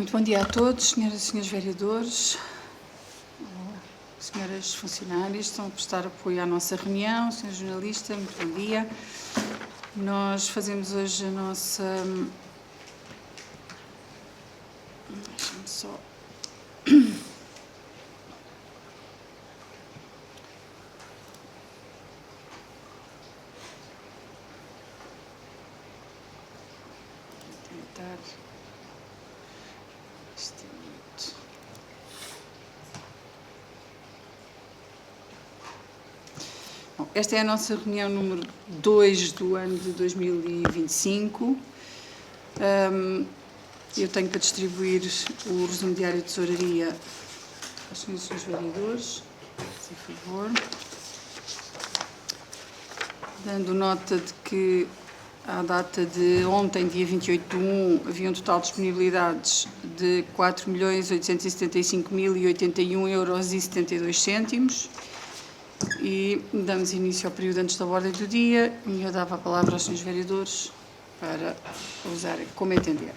Muito bom dia a todos, senhoras e senhores vereadores, senhoras funcionárias, estão a prestar apoio à nossa reunião, senhor jornalista, muito bom dia. Nós fazemos hoje a nossa... Deixa-me só... tentar... Este minuto. Bom, esta é a nossa reunião número 2 do ano de 2025. Eu tenho para distribuir o resumo diário de tesouraria aos senhores e senhores vereadores, se favor. Dando nota de que, à data de ontem, dia 28/1, havia um total de disponibilidades de 4.875.081,72 €. E damos início ao período antes da ordem do dia e eu dava a palavra aos senhores vereadores para usarem como entenderem.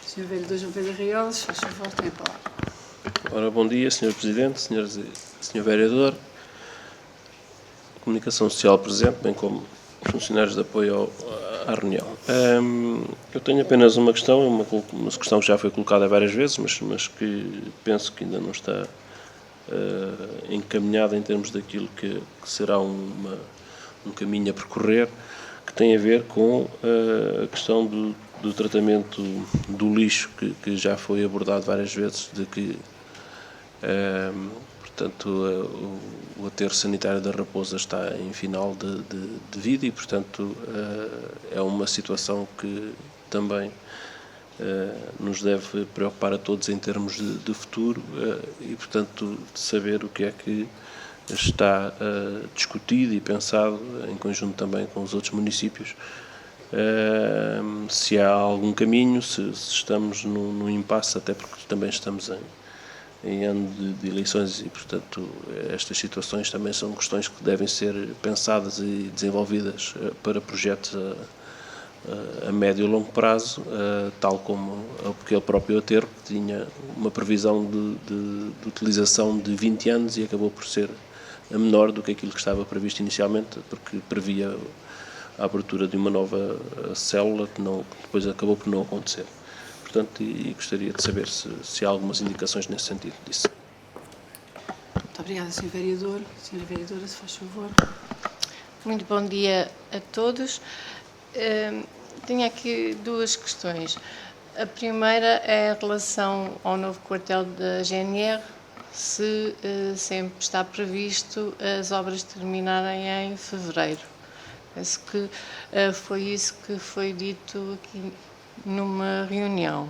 Senhor vereador João Pedro Arraiolos, faz favor, tem a palavra. Ora, bom dia, Sr. Presidente, senhores e Sr. Vereador. Comunicação Social presente, bem como funcionários de apoio à reunião. Eu tenho apenas uma questão, uma questão que já foi colocada várias vezes, mas que penso que ainda não está encaminhada em termos daquilo que será um caminho a percorrer, que tem a ver com a questão do tratamento do lixo, que já foi abordado várias vezes, de que, portanto, o aterro sanitário da Raposa está em final de vida e, portanto, é uma situação que também nos deve preocupar a todos em termos de futuro e, portanto, de saber o que é que está discutido e pensado em conjunto também com os outros municípios, se há algum caminho, se estamos num impasse, até porque também estamos em ano de eleições e, portanto, estas situações também são questões que devem ser pensadas e desenvolvidas para projetos a médio e longo prazo, tal como aquele próprio aterro que tinha uma previsão de utilização de 20 anos e acabou por ser menor do que aquilo que estava previsto inicialmente, porque previa a abertura de uma nova célula que depois acabou por não acontecer. Portanto, e gostaria de saber se há algumas indicações nesse sentido disso. Muito obrigada, Sr. Vereador. Senhora Vereadora, se faz favor. Muito bom dia a todos. Tenho aqui duas questões. A primeira é em relação ao novo quartel da GNR, se sempre está previsto as obras terminarem em fevereiro. Penso que foi isso que foi dito aqui numa reunião.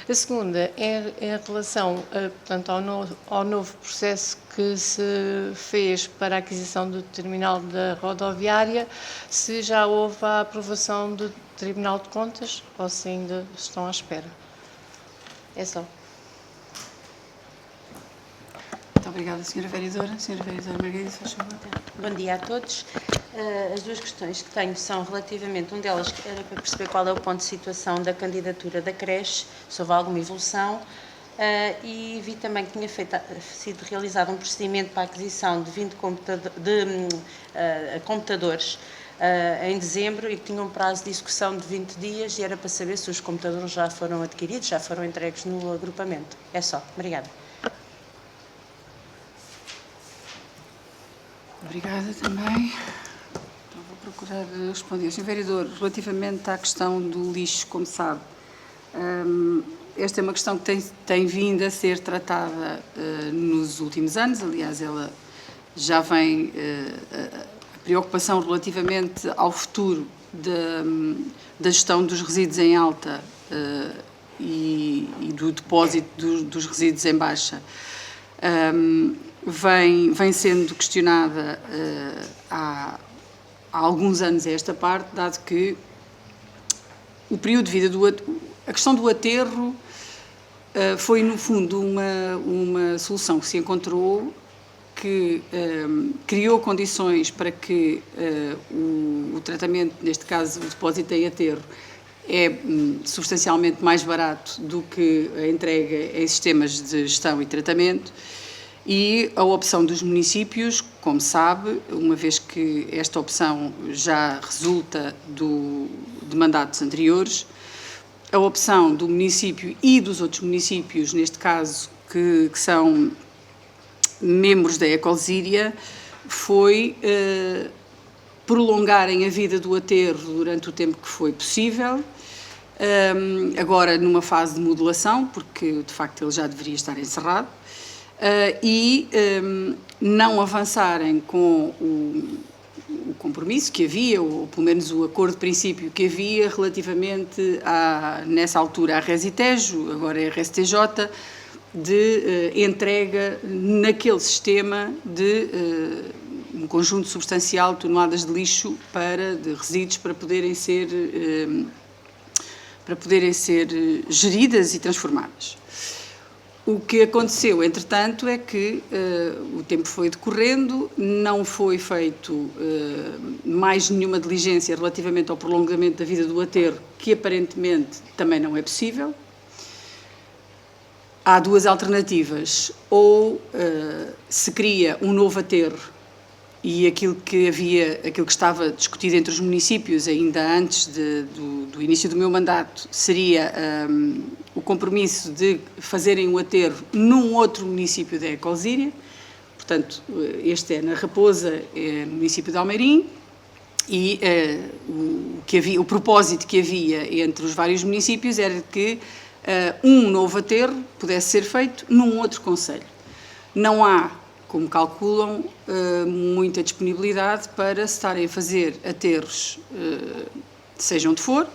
A segunda é em relação portanto, ao novo processo que se fez para a aquisição do terminal da rodoviária, se já houve a aprovação do Tribunal de Contas ou se ainda estão à espera. É só. Muito obrigada, Senhora Vereadora. Senhora Vereadora Margarida, se faz favor. Bom dia a todos. As duas questões que tenho são relativamente, delas era para perceber qual é o ponto de situação da candidatura da creche, se houve alguma evolução, e vi também que tinha sido realizado um procedimento para a aquisição de 20 computadores em dezembro e que tinha um prazo de execução de 20 dias e era para saber se os computadores já foram adquiridos, já foram entregues no agrupamento. É só. Obrigada. Obrigada também. Então, vou procurar responder. Sr. Vereador, relativamente à questão do lixo, como sabe, esta é uma questão que tem vindo a ser tratada nos últimos anos. Aliás, ela já vem, a preocupação relativamente ao futuro da gestão dos resíduos em alta e do depósito dos resíduos em baixa, vem sendo questionada há alguns anos a esta parte, dado que o período de vida a questão do aterro foi, no fundo, uma solução que se encontrou, que criou condições para que o tratamento, neste caso o depósito em aterro, é substancialmente mais barato do que a entrega em sistemas de gestão e tratamento, e a opção dos municípios, como sabe, uma vez que esta opção já resulta de mandatos anteriores, a opção do município e dos outros municípios, neste caso, que são membros da Ecolsíria, foi prolongarem a vida do aterro durante o tempo que foi possível, agora numa fase de modelação, porque de facto ele já deveria estar encerrado, e não avançarem com o compromisso que havia, ou pelo menos o acordo de princípio que havia relativamente, nessa altura, à Resitejo, agora é a RSTJ, de entrega naquele sistema de um conjunto substancial de toneladas de lixo de resíduos para poderem ser geridas e transformadas. O que aconteceu, entretanto, é que o tempo foi decorrendo, não foi feito mais nenhuma diligência relativamente ao prolongamento da vida do aterro, que aparentemente também não é possível. Há duas alternativas: ou se cria um novo aterro, e aquilo que estava discutido entre os municípios ainda antes do início do meu mandato seria o compromisso de fazerem um aterro num outro município da Ecolsíria. Portanto, este é na Raposa, é no município de Almeirim, e o propósito que havia entre os vários municípios era que um novo aterro pudesse ser feito num outro concelho. Não há, como calculam, muita disponibilidade para se estarem a fazer aterros, seja onde for,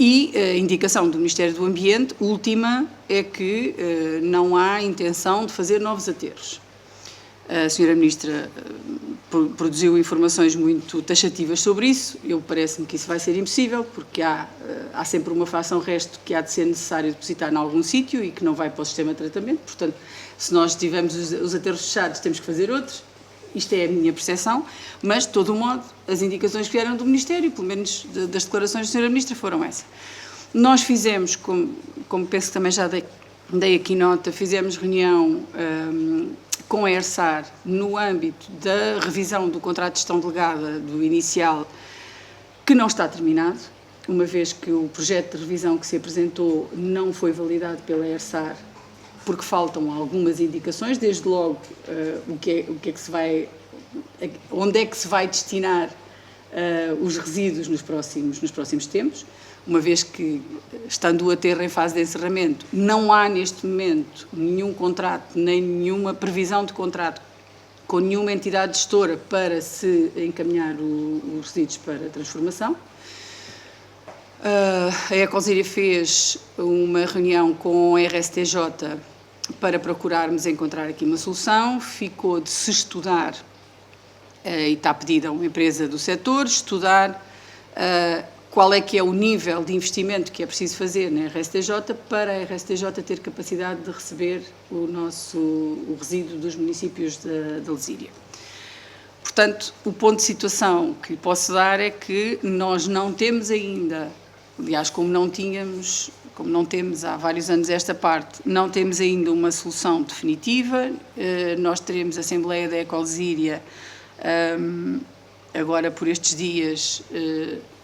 e a indicação do Ministério do Ambiente, última, é que não há intenção de fazer novos aterros. A Sra. Ministra produziu informações muito taxativas sobre isso. Parece-me que isso vai ser impossível, porque há sempre uma fração resto que há de ser necessário depositar em algum sítio e que não vai para o sistema de tratamento. Portanto, se nós tivermos os aterros fechados, temos que fazer outros. Isto é a minha percepção, mas, de todo o modo, as indicações que vieram do Ministério, pelo menos das declarações da Sra. Ministra, foram essas. Nós fizemos, como penso que também já dei aqui nota, fizemos reunião com a ERSAR no âmbito da revisão do contrato de gestão delegada do inicial, que não está terminado, uma vez que o projeto de revisão que se apresentou não foi validado pela ERSAR, porque faltam algumas indicações, desde logo onde é que se vai destinar os resíduos nos próximos tempos, uma vez que, estando o aterro em fase de encerramento, não há neste momento nenhum contrato, nem nenhuma previsão de contrato com nenhuma entidade gestora para se encaminhar os resíduos para transformação. A Ecolsíria fez uma reunião com a RSTJ para procurarmos encontrar aqui uma solução. Ficou de se estudar, e está pedida a uma empresa do setor, estudar qual é que é o nível de investimento que é preciso fazer na RSTJ para a RSTJ ter capacidade de receber o resíduo dos municípios da Lesíria. Portanto, o ponto de situação que lhe posso dar é que nós não temos ainda, aliás, como não temos há vários anos esta parte, não temos ainda uma solução definitiva. Nós teremos a Assembleia da Ecolsíria agora por estes dias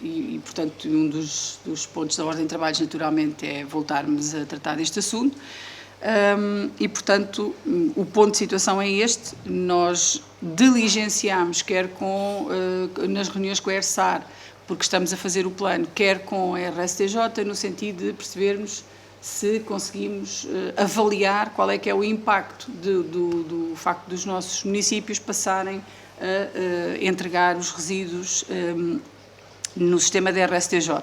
e, portanto, um dos pontos da ordem de trabalhos, naturalmente, é voltarmos a tratar deste assunto. E, portanto, o ponto de situação é este. Nós diligenciamos, quer nas reuniões com a ERSAR, porque estamos a fazer o plano, quer com a RSTJ, no sentido de percebermos se conseguimos avaliar qual é que é o impacto do facto dos nossos municípios passarem a entregar os resíduos no sistema da RSTJ.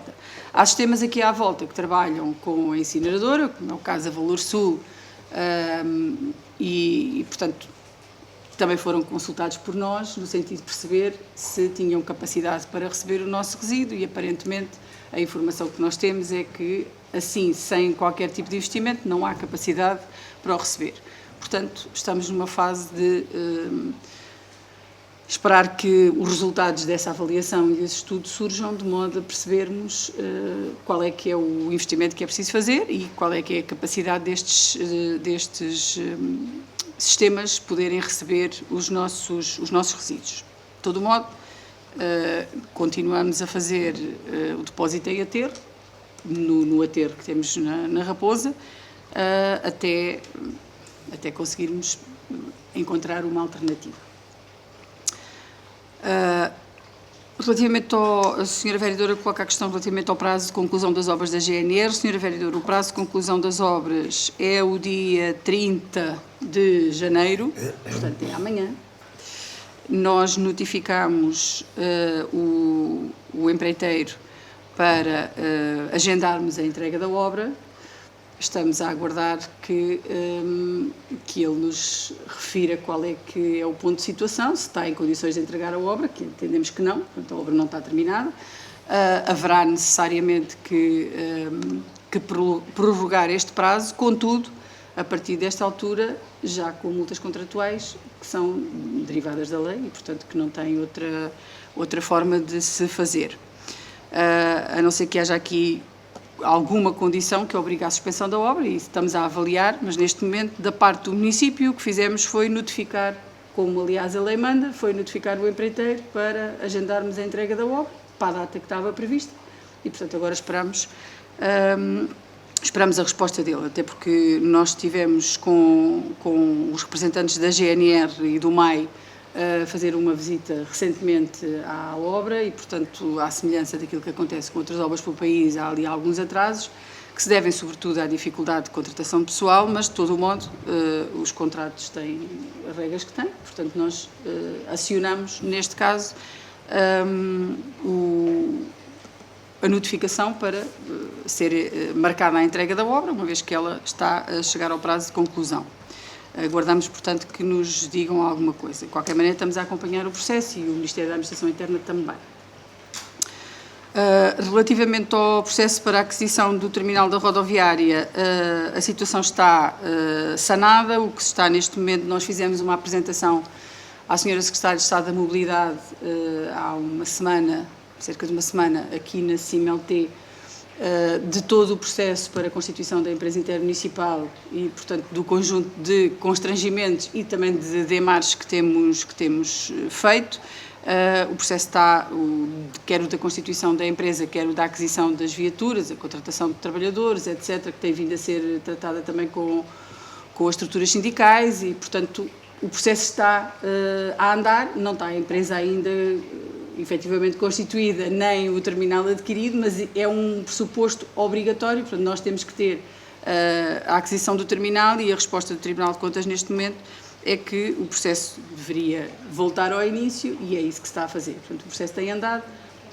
Há sistemas aqui à volta que trabalham com a incineradora, como é o caso da Valor Sul, e, portanto, também foram consultados por nós, no sentido de perceber se tinham capacidade para receber o nosso resíduo, e aparentemente a informação que nós temos é que, assim, sem qualquer tipo de investimento, não há capacidade para o receber. Portanto, estamos numa fase de esperar que os resultados dessa avaliação e desse estudo surjam de modo a percebermos qual é que é o investimento que é preciso fazer e qual é que é a capacidade destes sistemas poderem receber os nossos resíduos. De todo modo, continuamos a fazer o depósito em aterro, no aterro que temos na Raposa, até conseguirmos encontrar uma alternativa. Relativamente a Sra. Vereadora coloca a questão relativamente ao prazo de conclusão das obras da GNR. Sra. Vereadora, o prazo de conclusão das obras é o dia 30 de janeiro, portanto é amanhã. Nós notificamos o empreiteiro para agendarmos a entrega da obra. Estamos a aguardar que ele nos refira qual é que é o ponto de situação, se está em condições de entregar a obra, que entendemos que não, portanto a obra não está terminada. Haverá necessariamente que prorrogar este prazo, contudo, a partir desta altura, já com multas contratuais que são derivadas da lei e, portanto, que não têm outra forma de se fazer. A não ser que haja aqui alguma condição que obriga à suspensão da obra, e estamos a avaliar, mas neste momento, da parte do município, o que fizemos foi notificar, como aliás a lei manda, foi notificar o empreiteiro para agendarmos a entrega da obra, para a data que estava prevista, e portanto agora esperamos a resposta dele, até porque nós estivemos com os representantes da GNR e do MAI a fazer uma visita recentemente à obra e, portanto, à semelhança daquilo que acontece com outras obras pelo país, há ali alguns atrasos, que se devem sobretudo à dificuldade de contratação pessoal, mas, de todo o modo, os contratos têm as regras que têm, portanto, nós acionamos, neste caso, a notificação para ser marcada a entrega da obra, uma vez que ela está a chegar ao prazo de conclusão. Aguardamos, portanto, que nos digam alguma coisa. De qualquer maneira, estamos a acompanhar o processo e o Ministério da Administração Interna também. Relativamente ao processo para a aquisição do terminal da rodoviária, a situação está sanada. O que está neste momento, nós fizemos uma apresentação à Sra. Secretária de Estado da Mobilidade há uma semana, cerca de uma semana, aqui na CIMLT, de todo o processo para a constituição da empresa intermunicipal e, portanto, do conjunto de constrangimentos e também de demarches que temos feito. O processo está, quer o da constituição da empresa, quer o da aquisição das viaturas, a contratação de trabalhadores, etc., que tem vindo a ser tratada também com as estruturas sindicais e, portanto, o processo está a andar, não está a empresa ainda efetivamente constituída, nem o terminal adquirido, mas é um pressuposto obrigatório, portanto nós temos que ter a aquisição do terminal e a resposta do Tribunal de Contas neste momento é que o processo deveria voltar ao início e é isso que se está a fazer. Portanto, o processo tem andado,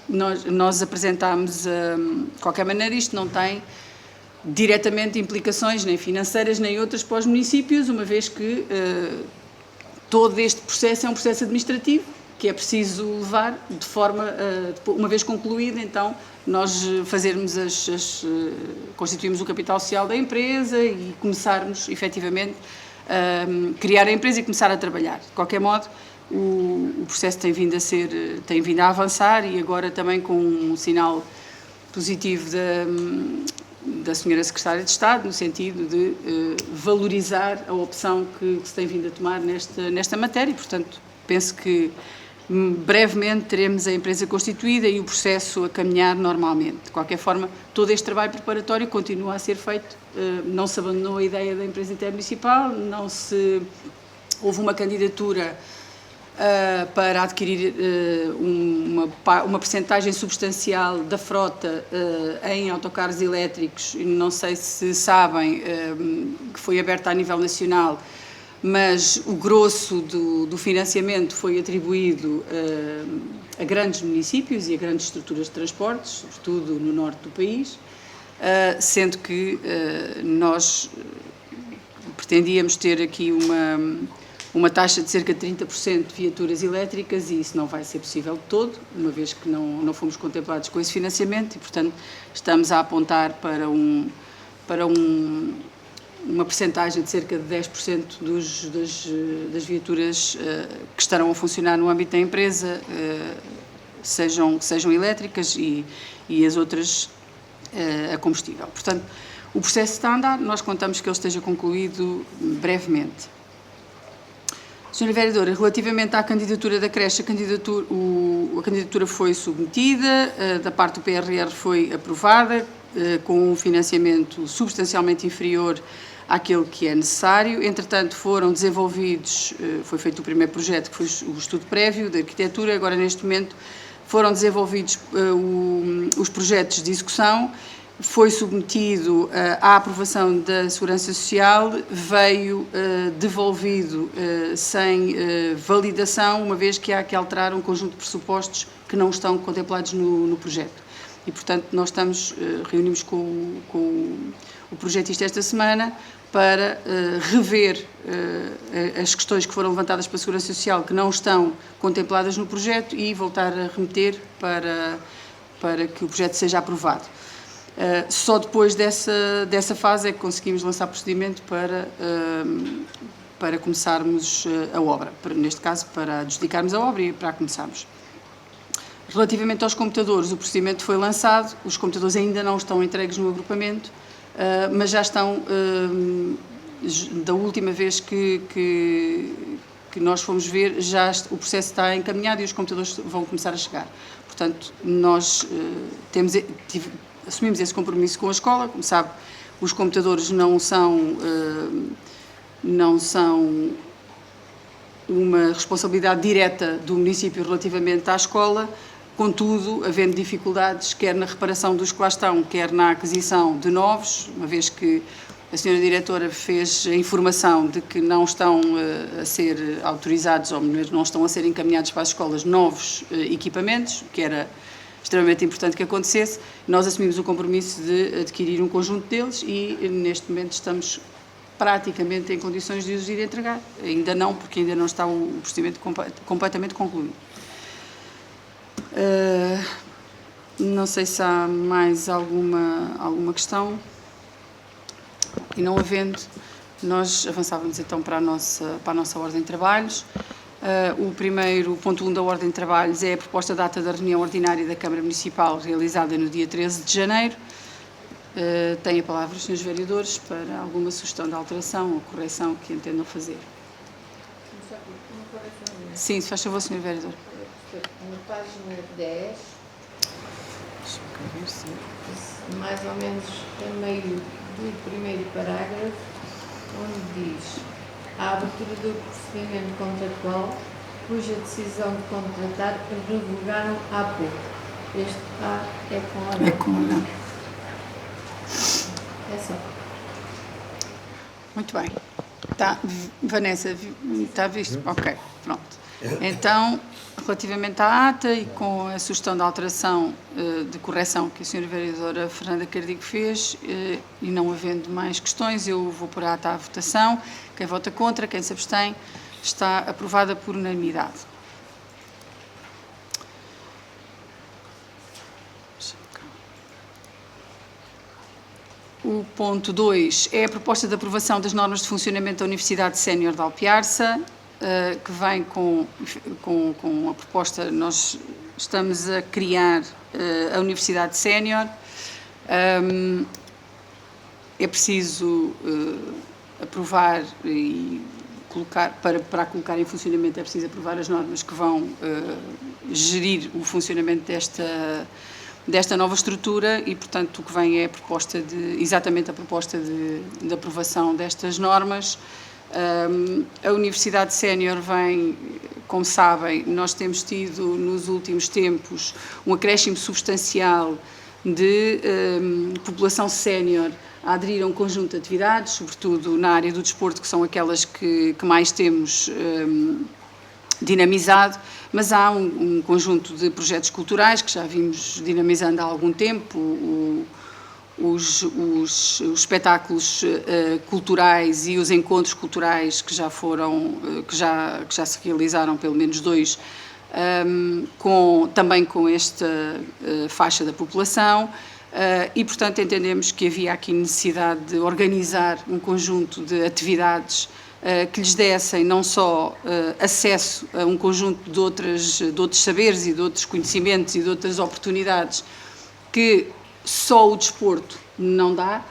nós apresentámos, de qualquer maneira, isto não tem diretamente implicações nem financeiras nem outras para os municípios, uma vez que todo este processo é um processo administrativo, que é preciso levar de forma, uma vez concluída, então, nós constituímos o capital social da empresa e começarmos, efetivamente, a criar a empresa e começar a trabalhar. De qualquer modo, o processo tem vindo a avançar e agora também com um sinal positivo da Sra. Secretária de Estado, no sentido de valorizar a opção que se tem vindo a tomar nesta matéria e, portanto, penso que brevemente teremos a empresa constituída e o processo a caminhar normalmente. De qualquer forma, todo este trabalho preparatório continua a ser feito, não se abandonou a ideia da empresa intermunicipal, houve uma candidatura para adquirir uma percentagem substancial da frota em autocarros elétricos, não sei se sabem, que foi aberta a nível nacional, mas o grosso do financiamento foi atribuído a grandes municípios e a grandes estruturas de transportes, sobretudo no norte do país, sendo que nós pretendíamos ter aqui uma taxa de cerca de 30% de viaturas elétricas e isso não vai ser possível de todo, uma vez que não fomos contemplados com esse financiamento e, portanto, estamos a apontar para uma percentagem de cerca de 10% das viaturas que estarão a funcionar no âmbito da empresa sejam elétricas e as outras a combustível. Portanto, o processo está a andar, nós contamos que ele esteja concluído brevemente. Sra. Vereadora, relativamente à candidatura da creche, a candidatura foi submetida, da parte do PRR foi aprovada, com um financiamento substancialmente inferior àquele que é necessário. Entretanto, foram desenvolvidos, foi feito o primeiro projeto, que foi o estudo prévio da arquitetura, agora neste momento foram desenvolvidos os projetos de execução, foi submetido à aprovação da Segurança Social, veio devolvido sem validação, uma vez que há que alterar um conjunto de pressupostos que não estão contemplados no projeto. E, portanto, nós reunimos com o projetista esta semana para rever as questões que foram levantadas pela Segurança Social que não estão contempladas no projeto e voltar a remeter para que o projeto seja aprovado. Só depois dessa fase é que conseguimos lançar procedimento para começarmos a obra, neste caso para adjudicarmos a obra e para começarmos. Relativamente aos computadores, o procedimento foi lançado, os computadores ainda não estão entregues no agrupamento, mas já estão, da última vez que nós fomos ver, o processo está encaminhado e os computadores vão começar a chegar. Portanto, nós assumimos esse compromisso com a escola. Como sabe, os computadores não são uma responsabilidade direta do município relativamente à escola, contudo, havendo dificuldades quer na reparação dos que lá estão, quer na aquisição de novos, uma vez que a senhora diretora fez a informação de que não estão a ser autorizados, ou melhor, não estão a ser encaminhados para as escolas novos equipamentos, que era extremamente importante que acontecesse. Nós assumimos o compromisso de adquirir um conjunto deles e, neste momento, estamos praticamente em condições de os ir entregar. Ainda não, porque ainda não está o procedimento completamente concluído. Não sei se há mais alguma questão. E não havendo, nós avançávamos então para a nossa ordem de trabalhos. O primeiro, ponto 1 da ordem de trabalhos, é a proposta de data da reunião ordinária da Câmara Municipal, realizada no dia 13 de janeiro. Tem a palavra os senhores vereadores para alguma sugestão de alteração ou correção que entendam fazer. Sim, se faz favor, senhor vereador. Na página 10, mais ou menos a meio do primeiro parágrafo, onde diz: a abertura do procedimento contratual, cuja decisão de contratar revogaram há pouco. Este A é com a não. É com a não. É só. Muito bem. Tá, Vanessa, está visto? Ok, pronto. Então, relativamente à ata e com a sugestão de alteração, de correção que a senhora vereadora Fernanda Cardigo fez, e não havendo mais questões, eu vou pôr a ata à votação. Quem vota contra, quem se abstém, está aprovada por unanimidade. O ponto 2 é a proposta de aprovação das normas de funcionamento da Universidade Sénior de Alpiarça, que vem com a proposta. Nós estamos a criar a Universidade Sénior. É preciso aprovar e colocar, para colocar em funcionamento, é preciso aprovar as normas que vão gerir o funcionamento desta nova estrutura e, portanto, o que vem é exatamente a proposta de aprovação destas normas. A Universidade Sénior vem, como sabem, nós temos tido nos últimos tempos um acréscimo substancial de população sénior a aderir a um conjunto de atividades, sobretudo na área do desporto, que são aquelas que mais temos dinamizado, mas há um conjunto de projetos culturais que já vimos dinamizando há algum tempo, os espetáculos culturais e os encontros culturais que já se realizaram, pelo menos 2, também com esta faixa da população. E, portanto, entendemos que havia aqui necessidade de organizar um conjunto de atividades que lhes dessem não só acesso a um conjunto de outros saberes e de outros conhecimentos e de outras oportunidades que só o desporto não dá,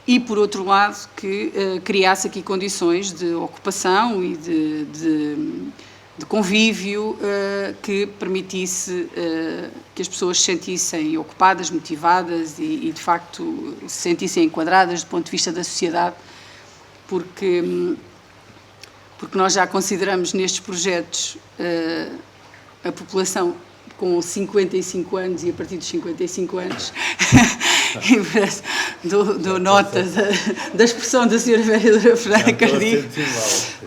e, por outro lado, que criasse aqui condições de ocupação e de convívio que permitisse que as pessoas se sentissem ocupadas, motivadas e, de facto, se sentissem enquadradas do ponto de vista da sociedade, porque nós já consideramos nestes projetos a população com 55 anos e a partir dos 55 anos dou nota da expressão da Sra. Vereadora Ferreira Cardigo,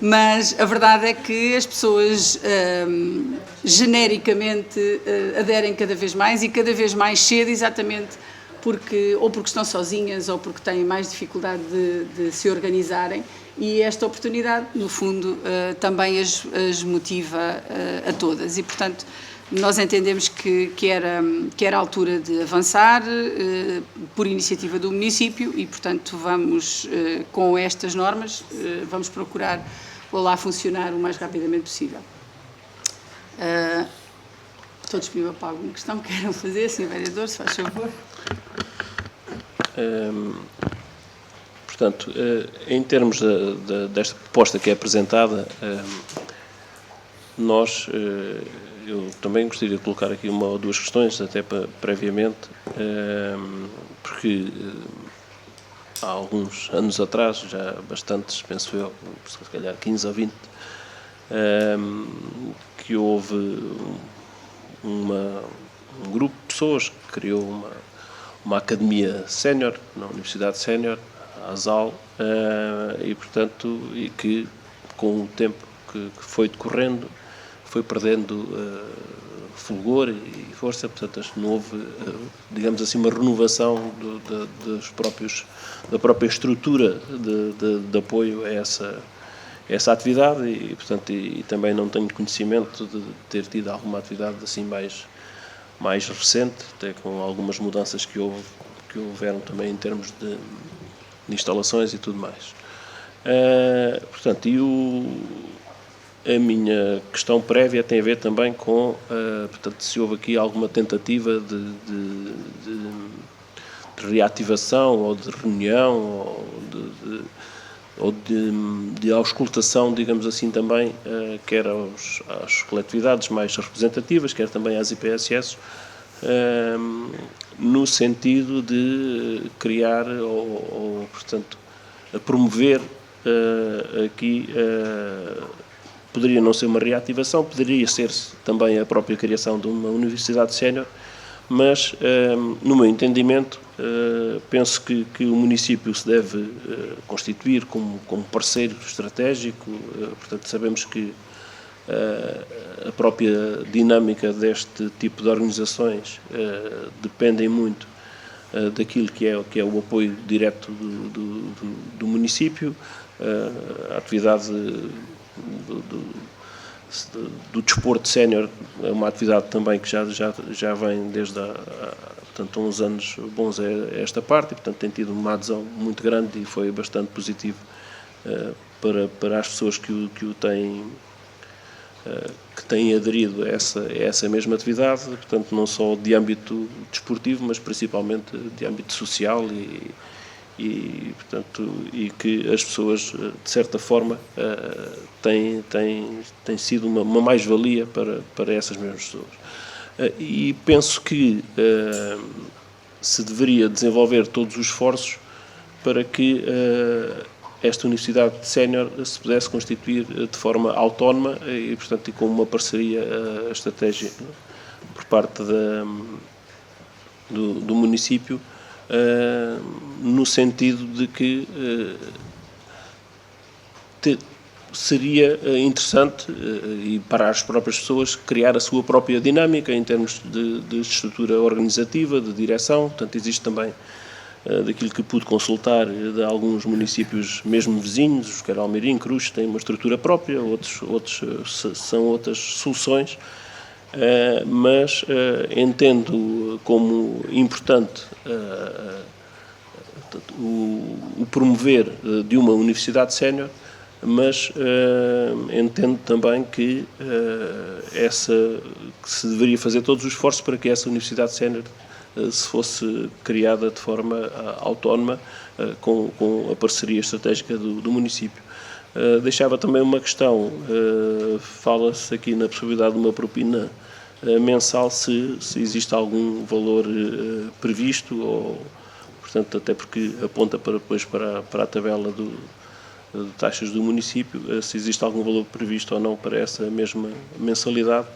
mas a verdade é que as pessoas genericamente aderem cada vez mais e cada vez mais cedo, exatamente porque estão sozinhas ou porque têm mais dificuldade de se organizarem, e esta oportunidade, no fundo, também as motiva a todas. E, portanto, nós entendemos que era a altura de avançar por iniciativa do município e, portanto, vamos, com estas normas, vamos procurar lá funcionar o mais rapidamente possível. Estou disponível para alguma questão que queiram fazer, Sr. Vereador, se faz favor. Portanto, em termos desta proposta que é apresentada, eu também gostaria de colocar aqui uma ou duas questões, até previamente, porque há alguns anos atrás, já bastantes, penso eu, se calhar 15 ou 20, que houve um grupo de pessoas que criou uma academia sénior, na Universidade Sénior, a ASAL, e, portanto, e que com o tempo que foi decorrendo, foi perdendo fulgor e força, portanto, não houve, digamos assim, uma renovação da própria estrutura de apoio a essa atividade e, portanto, e também não tenho conhecimento de ter tido alguma atividade assim mais recente, até com algumas mudanças que houveram também em termos de instalações e tudo mais. Portanto, a minha questão prévia tem a ver também com, portanto, se houve aqui alguma tentativa de reativação ou de reunião ou de auscultação, digamos assim, também, quer às coletividades mais representativas, quer também às IPSS, no sentido de criar ou portanto, promover aqui, poderia não ser uma reativação, poderia ser também a própria criação de uma universidade sénior, mas, no meu entendimento, penso que o município se deve constituir como parceiro estratégico, portanto, sabemos que a própria dinâmica deste tipo de organizações dependem muito daquilo que é o apoio direto do município, a atividade do desporto sénior é uma atividade também que já vem desde portanto, uns anos bons a esta parte e, portanto, tem tido uma adesão muito grande e foi bastante positivo para as pessoas que têm aderido a essa mesma atividade, portanto, não só de âmbito desportivo, mas principalmente de âmbito social e que as pessoas, de certa forma, têm sido uma mais-valia para essas mesmas pessoas. E penso que se deveria desenvolver todos os esforços para que esta Universidade Sénior se pudesse constituir de forma autónoma e, portanto, e com uma parceria estratégica por parte do município, no sentido de que seria interessante e para as próprias pessoas criar a sua própria dinâmica em termos de estrutura organizativa, de direção. Portanto, existe também daquilo que pude consultar de alguns municípios mesmo vizinhos, quer Almeirim, Cruz, têm uma estrutura própria, outros são outras soluções mas entendo como importante o promover de uma universidade sénior, mas entendo também que se deveria fazer todos os esforços para que essa universidade sénior se fosse criada de forma autónoma, com a parceria estratégica do município. Deixava também uma questão, fala-se aqui na possibilidade de uma propina mensal, se existe algum valor previsto, ou, portanto, até porque aponta depois para a tabela de taxas do município, se existe algum valor previsto ou não para essa mesma mensalidade,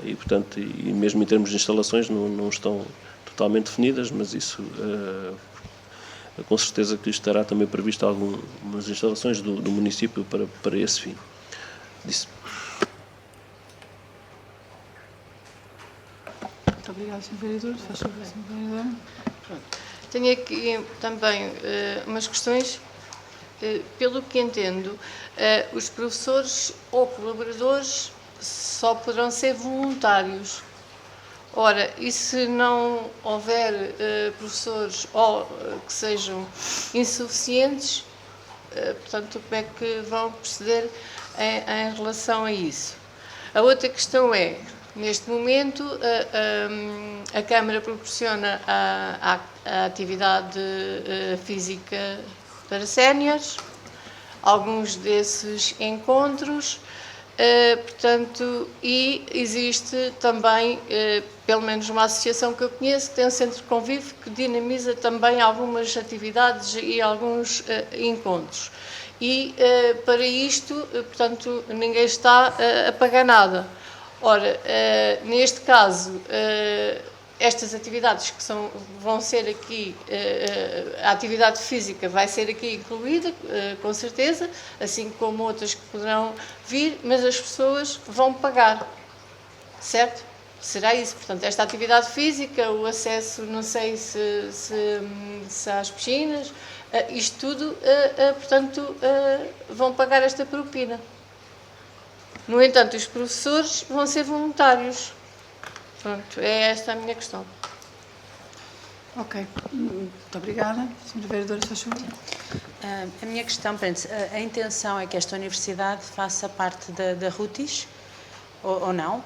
e, portanto, e mesmo em termos de instalações não estão totalmente definidas, mas isso com certeza que estará também previsto algumas instalações do município para esse fim. Disse. Muito obrigada, Sr. Vereador. Faz favor, Sr. Vereador. Tenho aqui também umas questões. Pelo que entendo, os professores ou colaboradores só poderão ser voluntários. Ora, e se não houver professores ou que sejam insuficientes, portanto, como é que vão proceder em relação a isso? A outra questão é, neste momento, a Câmara proporciona a atividade física para séniores, alguns desses encontros, portanto, e existe também, pelo menos uma associação que eu conheço, que tem um centro de convívio que dinamiza também algumas atividades e alguns encontros. E para isto, portanto, ninguém está a pagar nada. Ora, neste caso, estas atividades que vão ser aqui, a atividade física vai ser aqui incluída, com certeza, assim como outras que poderão vir, mas as pessoas vão pagar, certo? Será isso, portanto, esta atividade física, o acesso, não sei se às piscinas, isto tudo, portanto, vão pagar esta propina. No entanto, os professores vão ser voluntários. Pronto, é esta a minha questão. Ok, muito obrigada. Sra. Vereadora, faz favor. A minha questão, a intenção é que esta universidade faça parte da RUTIS, ou não?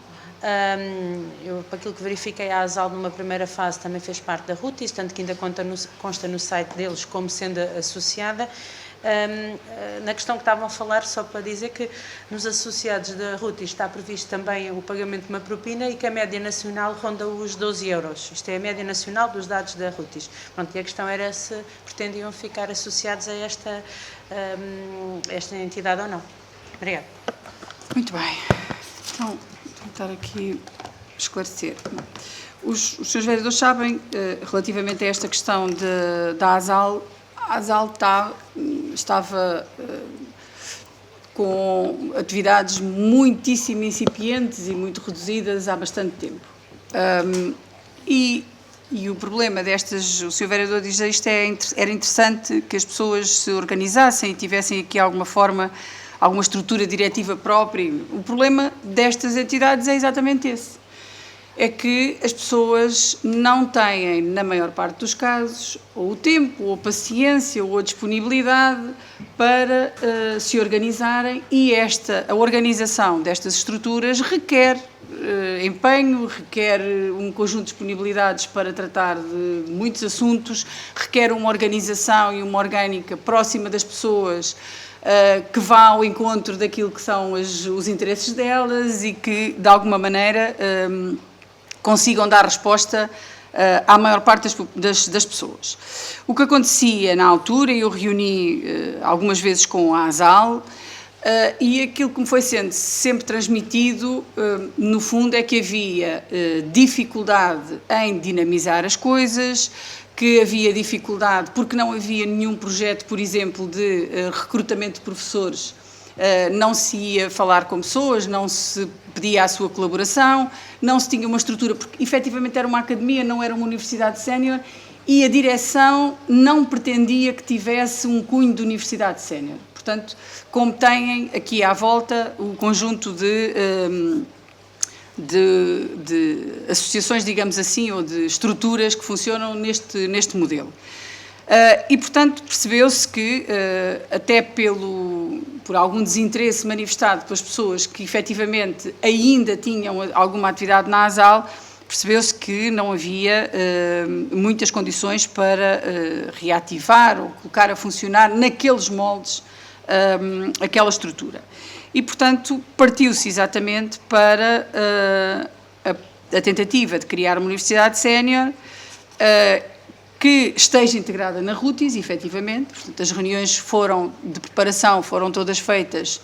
Eu, para aquilo que verifiquei, a ASAL numa primeira fase também fez parte da RUTIS, tanto que ainda consta no site deles como sendo associada. Na questão que estavam a falar, só para dizer que nos associados da RUTIS está previsto também o pagamento de uma propina e que a média nacional ronda os 12 euros. Isto é a média nacional dos dados da RUTIS. Pronto, e a questão era se pretendiam ficar associados a esta entidade ou não. Obrigada. Muito bem. Então, vou tentar aqui esclarecer. Os senhores vereadores sabem, relativamente a esta questão da ASAL, a ASAL estava com atividades muitíssimo incipientes e muito reduzidas há bastante tempo. E o problema destas, o Sr. Vereador diz isto, era interessante que as pessoas se organizassem e tivessem aqui alguma forma, alguma estrutura diretiva própria. O problema destas entidades é exatamente esse. É que as pessoas não têm, na maior parte dos casos, ou o tempo, ou a paciência, ou a disponibilidade para se organizarem, e a organização destas estruturas requer empenho, requer um conjunto de disponibilidades para tratar de muitos assuntos, requer uma organização e uma orgânica próxima das pessoas, que vá ao encontro daquilo que são os interesses delas e que, de alguma maneira, consigam dar resposta à maior parte das pessoas. O que acontecia na altura, eu reuni algumas vezes com a ASAL, e aquilo que me foi sendo sempre transmitido, no fundo, é que havia dificuldade em dinamizar as coisas, que havia dificuldade porque não havia nenhum projeto, por exemplo, de recrutamento de professores, não se ia falar com pessoas, não se pedia a sua colaboração, não se tinha uma estrutura, porque efetivamente era uma academia, não era uma universidade sénior, e a direção não pretendia que tivesse um cunho de universidade sénior. Portanto, como têm aqui à volta o conjunto de de associações, digamos assim, ou de estruturas que funcionam neste modelo. E, portanto, percebeu-se que, até por algum desinteresse manifestado pelas pessoas que efetivamente ainda tinham alguma atividade na ASAL, percebeu-se que não havia muitas condições para reativar ou colocar a funcionar naqueles moldes aquela estrutura. E, portanto, partiu-se exatamente para a tentativa de criar uma universidade sénior que esteja integrada na RUTIS, efetivamente. Portanto, as reuniões de preparação foram todas feitas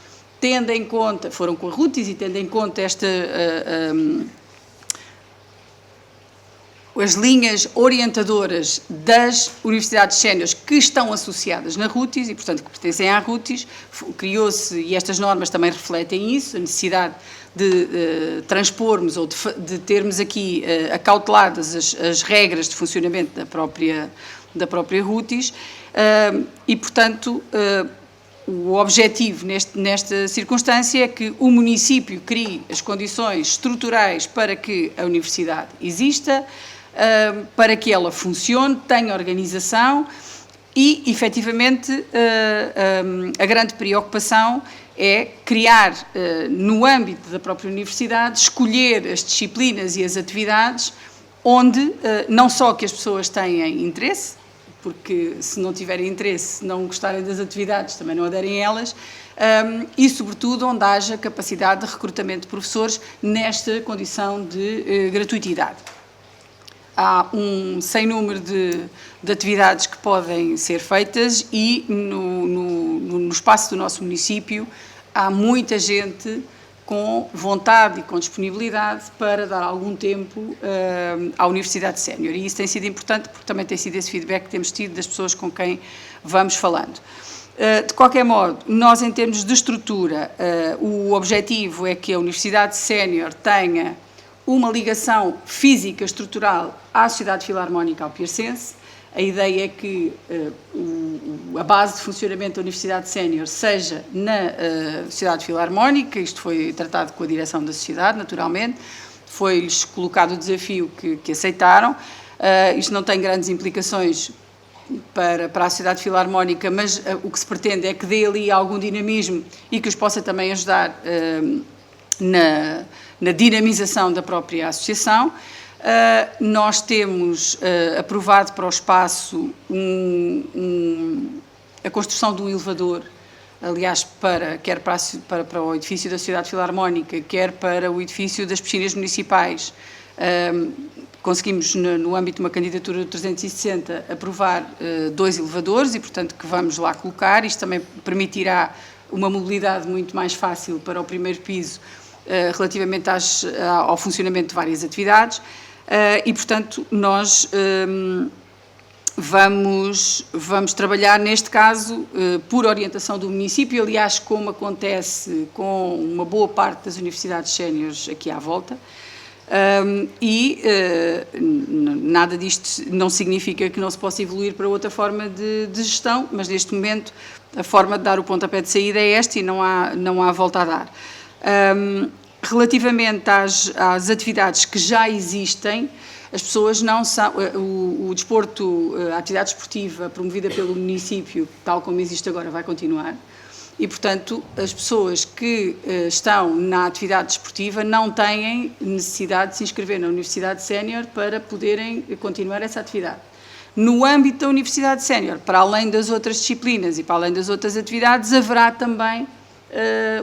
foram com a RUTIS e tendo em conta as linhas orientadoras das universidades séniores que estão associadas na RUTIS e, portanto, que pertencem à RUTIS, criou-se, e estas normas também refletem isso, a necessidade de transpormos ou de termos aqui acauteladas as regras de funcionamento da própria RUTIS e, portanto, o objetivo nesta circunstância é que o município crie as condições estruturais para que a universidade exista, para que ela funcione, tenha organização e, efetivamente, a grande preocupação é criar, no âmbito da própria universidade, escolher as disciplinas e as atividades onde não só que as pessoas tenham interesse, porque se não tiverem interesse, se não gostarem das atividades, também não aderem a elas, e, sobretudo, onde haja capacidade de recrutamento de professores nesta condição de gratuitidade. Há um sem número de atividades que podem ser feitas e no espaço do nosso município há muita gente com vontade e com disponibilidade para dar algum tempo à Universidade Sénior. E isso tem sido importante porque também tem sido esse feedback que temos tido das pessoas com quem vamos falando. De qualquer modo, nós em termos de estrutura, o objetivo é que a Universidade Sénior tenha uma ligação física estrutural à Sociedade Filarmónica Alpiarcense. A ideia é que a base de funcionamento da Universidade Sénior seja na Sociedade Filarmónica. Isto foi tratado com a direção da sociedade, naturalmente. Foi-lhes colocado o desafio que aceitaram. Isto não tem grandes implicações para a Sociedade Filarmónica, mas o que se pretende é que dê ali algum dinamismo e que os possa também ajudar na dinamização da própria associação. Nós temos aprovado para o espaço a construção de um elevador, aliás, quer para o edifício da Sociedade Filarmónica, quer para o edifício das piscinas municipais. Conseguimos, no âmbito de uma candidatura de 360, aprovar 2 elevadores e, portanto, que vamos lá colocar. Isto também permitirá uma mobilidade muito mais fácil para o primeiro piso, relativamente ao funcionamento de várias atividades e, portanto, nós vamos trabalhar, neste caso, por orientação do município, aliás, como acontece com uma boa parte das universidades séniores aqui à volta, nada disto não significa que não se possa evoluir para outra forma de gestão, mas, neste momento, a forma de dar o pontapé de saída é esta e não há volta a dar. Relativamente às atividades que já existem, as pessoas não são... O desporto, a atividade esportiva promovida pelo município, tal como existe agora, vai continuar. E, portanto, as pessoas que estão na atividade desportiva não têm necessidade de se inscrever na Universidade Sénior para poderem continuar essa atividade. No âmbito da Universidade Sénior, para além das outras disciplinas e para além das outras atividades, haverá também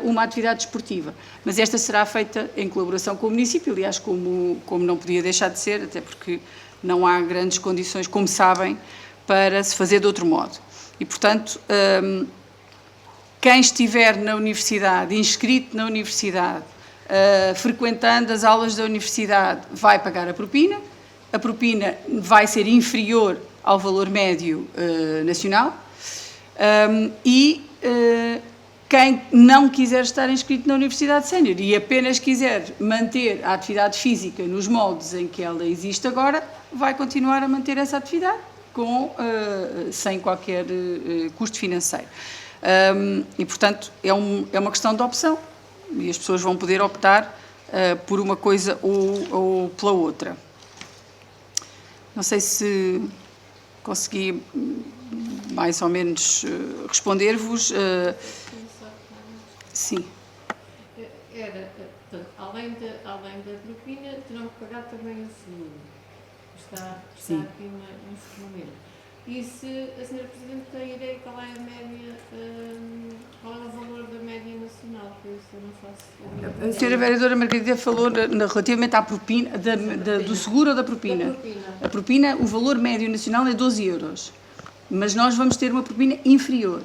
uma atividade desportiva. Mas esta será feita em colaboração com o município, aliás, como não podia deixar de ser, até porque não há grandes condições, como sabem, para se fazer de outro modo. E, portanto, quem estiver na universidade, inscrito na universidade, frequentando as aulas da universidade, vai pagar a propina vai ser inferior ao valor médio nacional quem não quiser estar inscrito na Universidade Sénior e apenas quiser manter a atividade física nos moldes em que ela existe agora, vai continuar a manter essa atividade sem qualquer custo financeiro. E, portanto, é uma questão de opção e as pessoas vão poder optar por uma coisa ou pela outra. Não sei se consegui mais ou menos responder-vos. Sim. Era, portanto, além da propina, terão que pagar também o seguro. Está aqui no suplemento. E se a Sra. Presidente tem ideia qual é a média, qual é o valor da média nacional, por isso eu não faço. A Sra. Vereadora Margarida falou relativamente à propina, do seguro ou da propina? Da propina. A propina, o valor médio nacional é 12 euros, mas nós vamos ter uma propina inferior.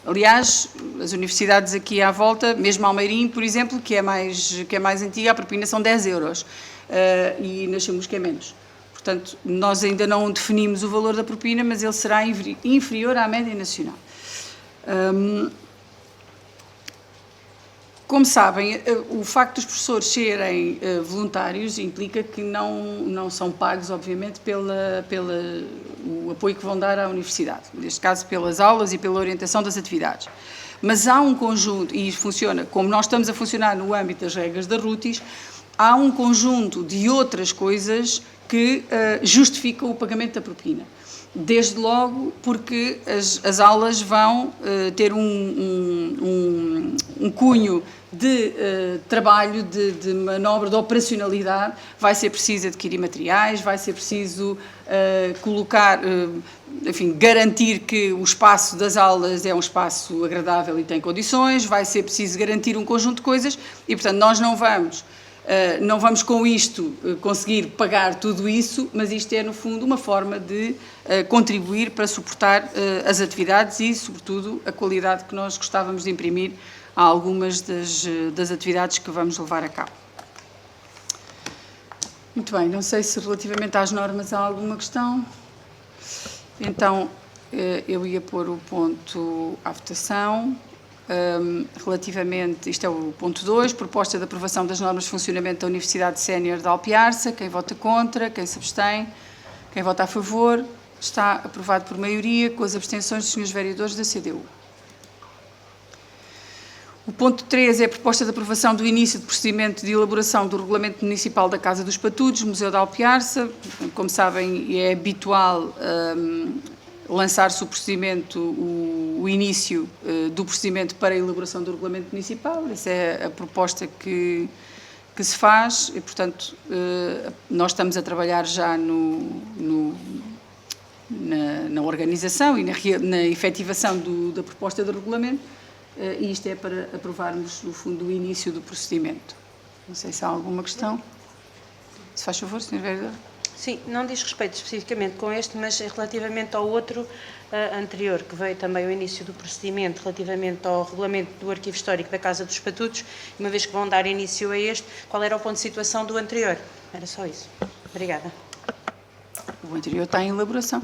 Aliás, as universidades aqui à volta, mesmo Almeirim, por exemplo, que é mais antiga, a propina são 10 euros e nós achamos que é menos. Portanto, nós ainda não definimos o valor da propina, mas ele será inferior à média nacional. Como sabem, o facto dos professores serem voluntários implica que não são pagos, obviamente, pelo apoio que vão dar à universidade, neste caso pelas aulas e pela orientação das atividades. Mas há um conjunto, e funciona, como nós estamos a funcionar no âmbito das regras da RUTIS, há um conjunto de outras coisas que justificam o pagamento da propina. Desde logo porque as aulas vão ter um cunho de trabalho, de manobra, de operacionalidade. Vai ser preciso adquirir materiais, vai ser preciso colocar, enfim, garantir que o espaço das aulas é um espaço agradável e tem condições, vai ser preciso garantir um conjunto de coisas e, portanto, nós não vamos com isto conseguir pagar tudo isso, mas isto é, no fundo, uma forma de contribuir para suportar as atividades e, sobretudo, a qualidade que nós gostávamos de imprimir a algumas das atividades que vamos levar a cabo. Muito bem, não sei se relativamente às normas há alguma questão. Então, eu ia pôr o ponto à votação. Relativamente, isto é o ponto 2, proposta de aprovação das normas de funcionamento da Universidade Sénior de Alpiarça. Quem vota contra, quem se abstém, quem vota a favor, está aprovado por maioria, com as abstenções dos senhores vereadores da CDU. O ponto 3 é a proposta de aprovação do início de procedimento de elaboração do Regulamento Municipal da Casa dos Patudos, Museu de Alpiarça. Como sabem, é habitual lançar-se o procedimento, o início do procedimento para a elaboração do Regulamento Municipal. Essa é a proposta que se faz e, portanto, nós estamos a trabalhar já na organização e na efetivação da proposta do Regulamento e isto é para aprovarmos, no fundo, o início do procedimento. Não sei se há alguma questão. Se faz favor, Sr. Vereador. Sim, não diz respeito especificamente com este, mas relativamente ao outro anterior, que veio também ao início do procedimento, relativamente ao regulamento do Arquivo Histórico da Casa dos Patudos, uma vez que vão dar início a este, qual era o ponto de situação do anterior? Era só isso. Obrigada. O anterior está em elaboração.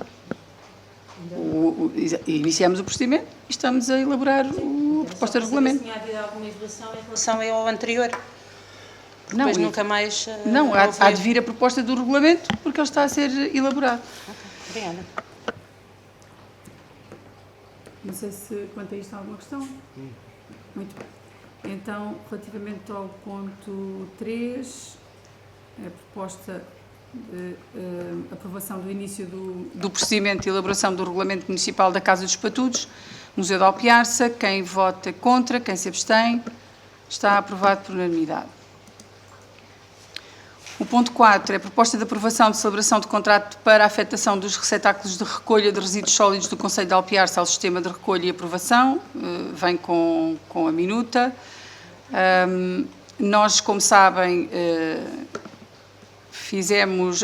Iniciamos o procedimento e estamos a elaborar a proposta de regulamento. Tinha havido alguma evolução em relação ao anterior? Não, depois nunca mais... não, há de vir a proposta do regulamento porque ele está a ser elaborado. Obrigada. Não sei se quanto a isto há alguma questão. Muito bem. Então, relativamente ao ponto 3, a proposta de aprovação do início do procedimento de elaboração do Regulamento Municipal da Casa dos Patudos, Museu de Alpiarça. Quem vota contra, quem se abstém, está aprovado por unanimidade. O ponto 4 é a proposta de aprovação de celebração de contrato para a afetação dos receptáculos de recolha de resíduos sólidos do Concelho de Alpiarça ao sistema de recolha e aprovação. Vem com a minuta. Nós, como sabem,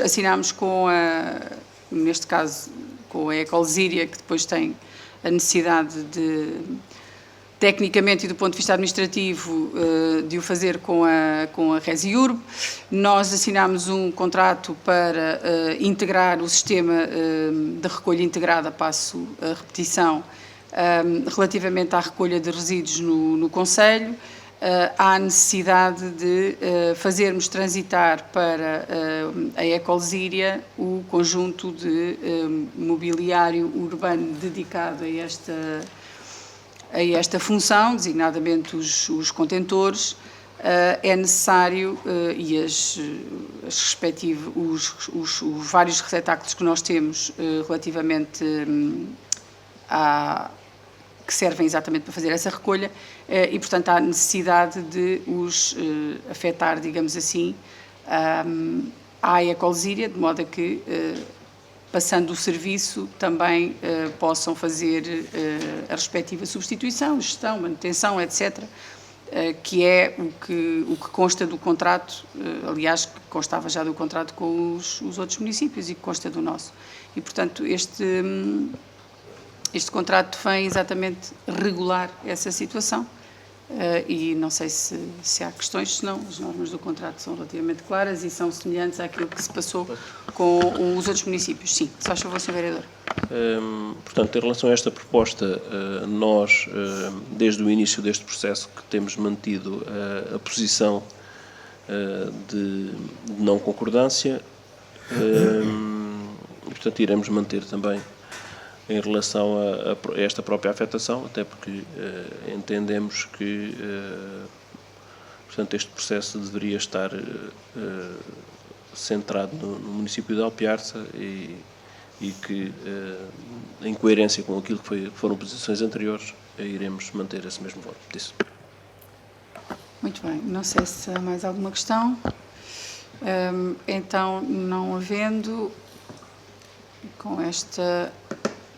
assinámos neste caso, com a Ecolsíria, que depois tem a necessidade de, tecnicamente e do ponto de vista administrativo, de o fazer com a Resiurb. Nós assinámos um contrato para integrar o sistema de recolha integrada, passo a repetição, relativamente à recolha de resíduos no Concelho. Há necessidade de fazermos transitar para a Ecolsíria o conjunto de mobiliário urbano dedicado a esta função, designadamente os contentores, é necessário, e os vários receptáculos que nós temos relativamente que servem exatamente para fazer essa recolha, e portanto há necessidade de os afetar, digamos assim, à ecolesíria, de modo a que, passando o serviço, também possam fazer a respectiva substituição, gestão, manutenção, etc., que é o que consta do contrato, aliás, que constava já do contrato com os outros municípios e que consta do nosso. E, portanto, este contrato vem exatamente regular essa situação. E não sei se há questões, senão as normas do contrato são relativamente claras e são semelhantes àquilo que se passou com os outros municípios. Sim, se faz favor, Sr. Vereador. Portanto, em relação a esta proposta, nós, desde o início deste processo, que temos mantido a posição de não concordância, e, portanto, iremos manter também em relação a esta própria afetação, até porque entendemos que, portanto, este processo deveria estar centrado no município de Alpiarça e que, em coerência com aquilo que foram posições anteriores, iremos manter esse mesmo voto. Disso. Muito bem, não sei se há mais alguma questão. Então, não havendo, com esta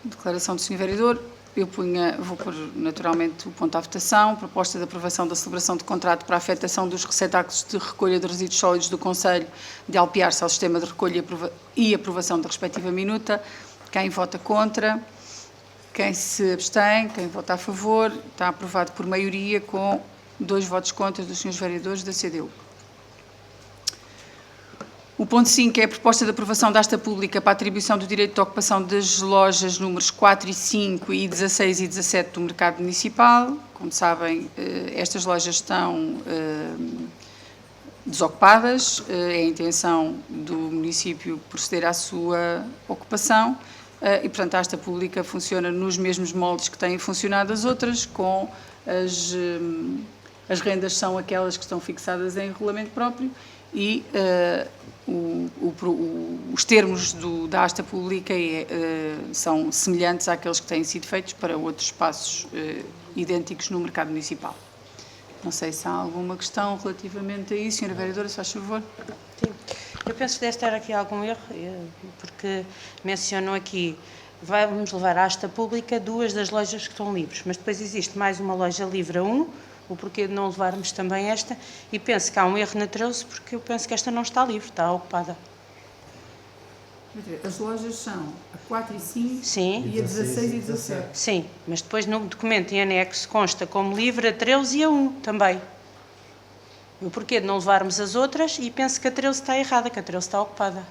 declaração do Sr. Vereador, vou pôr naturalmente o ponto à votação. Proposta de aprovação da celebração de contrato para a afetação dos receptáculos de recolha de resíduos sólidos do Concelho de Alpiarça ao sistema de recolha e aprovação da respectiva minuta. Quem vota contra? Quem se abstém? Quem vota a favor? Está aprovado por maioria, com 2 votos contra dos Srs. Vereadores da CDU. O ponto 5 é a proposta de aprovação da asta pública para a atribuição do direito de ocupação das lojas números 4 e 5 e 16 e 17 do mercado municipal. Como sabem, estas lojas estão desocupadas. É a intenção do município proceder à sua ocupação e, portanto, a asta pública funciona nos mesmos moldes que têm funcionado as outras, com as rendas são aquelas que estão fixadas em regulamento próprio e os termos da asta pública são semelhantes àqueles que têm sido feitos para outros espaços idênticos no mercado municipal. Não sei se há alguma questão relativamente a isso. Senhora Vereadora, se faz favor. Sim. Eu penso que deve estar aqui algum erro, porque mencionam aqui, vamos levar à asta pública 2 das lojas que estão livres, mas depois existe mais uma loja livre a 1, o porquê de não levarmos também esta, e penso que há um erro na 13, porque eu penso que esta não está livre, está ocupada. As lojas são a 4 e 5 Sim. e a 16 e 17. Sim, mas depois no documento em anexo consta como livre a 13 e a 1 também. O porquê de não levarmos as outras, e penso que a 13 está errada, que a 13 está ocupada.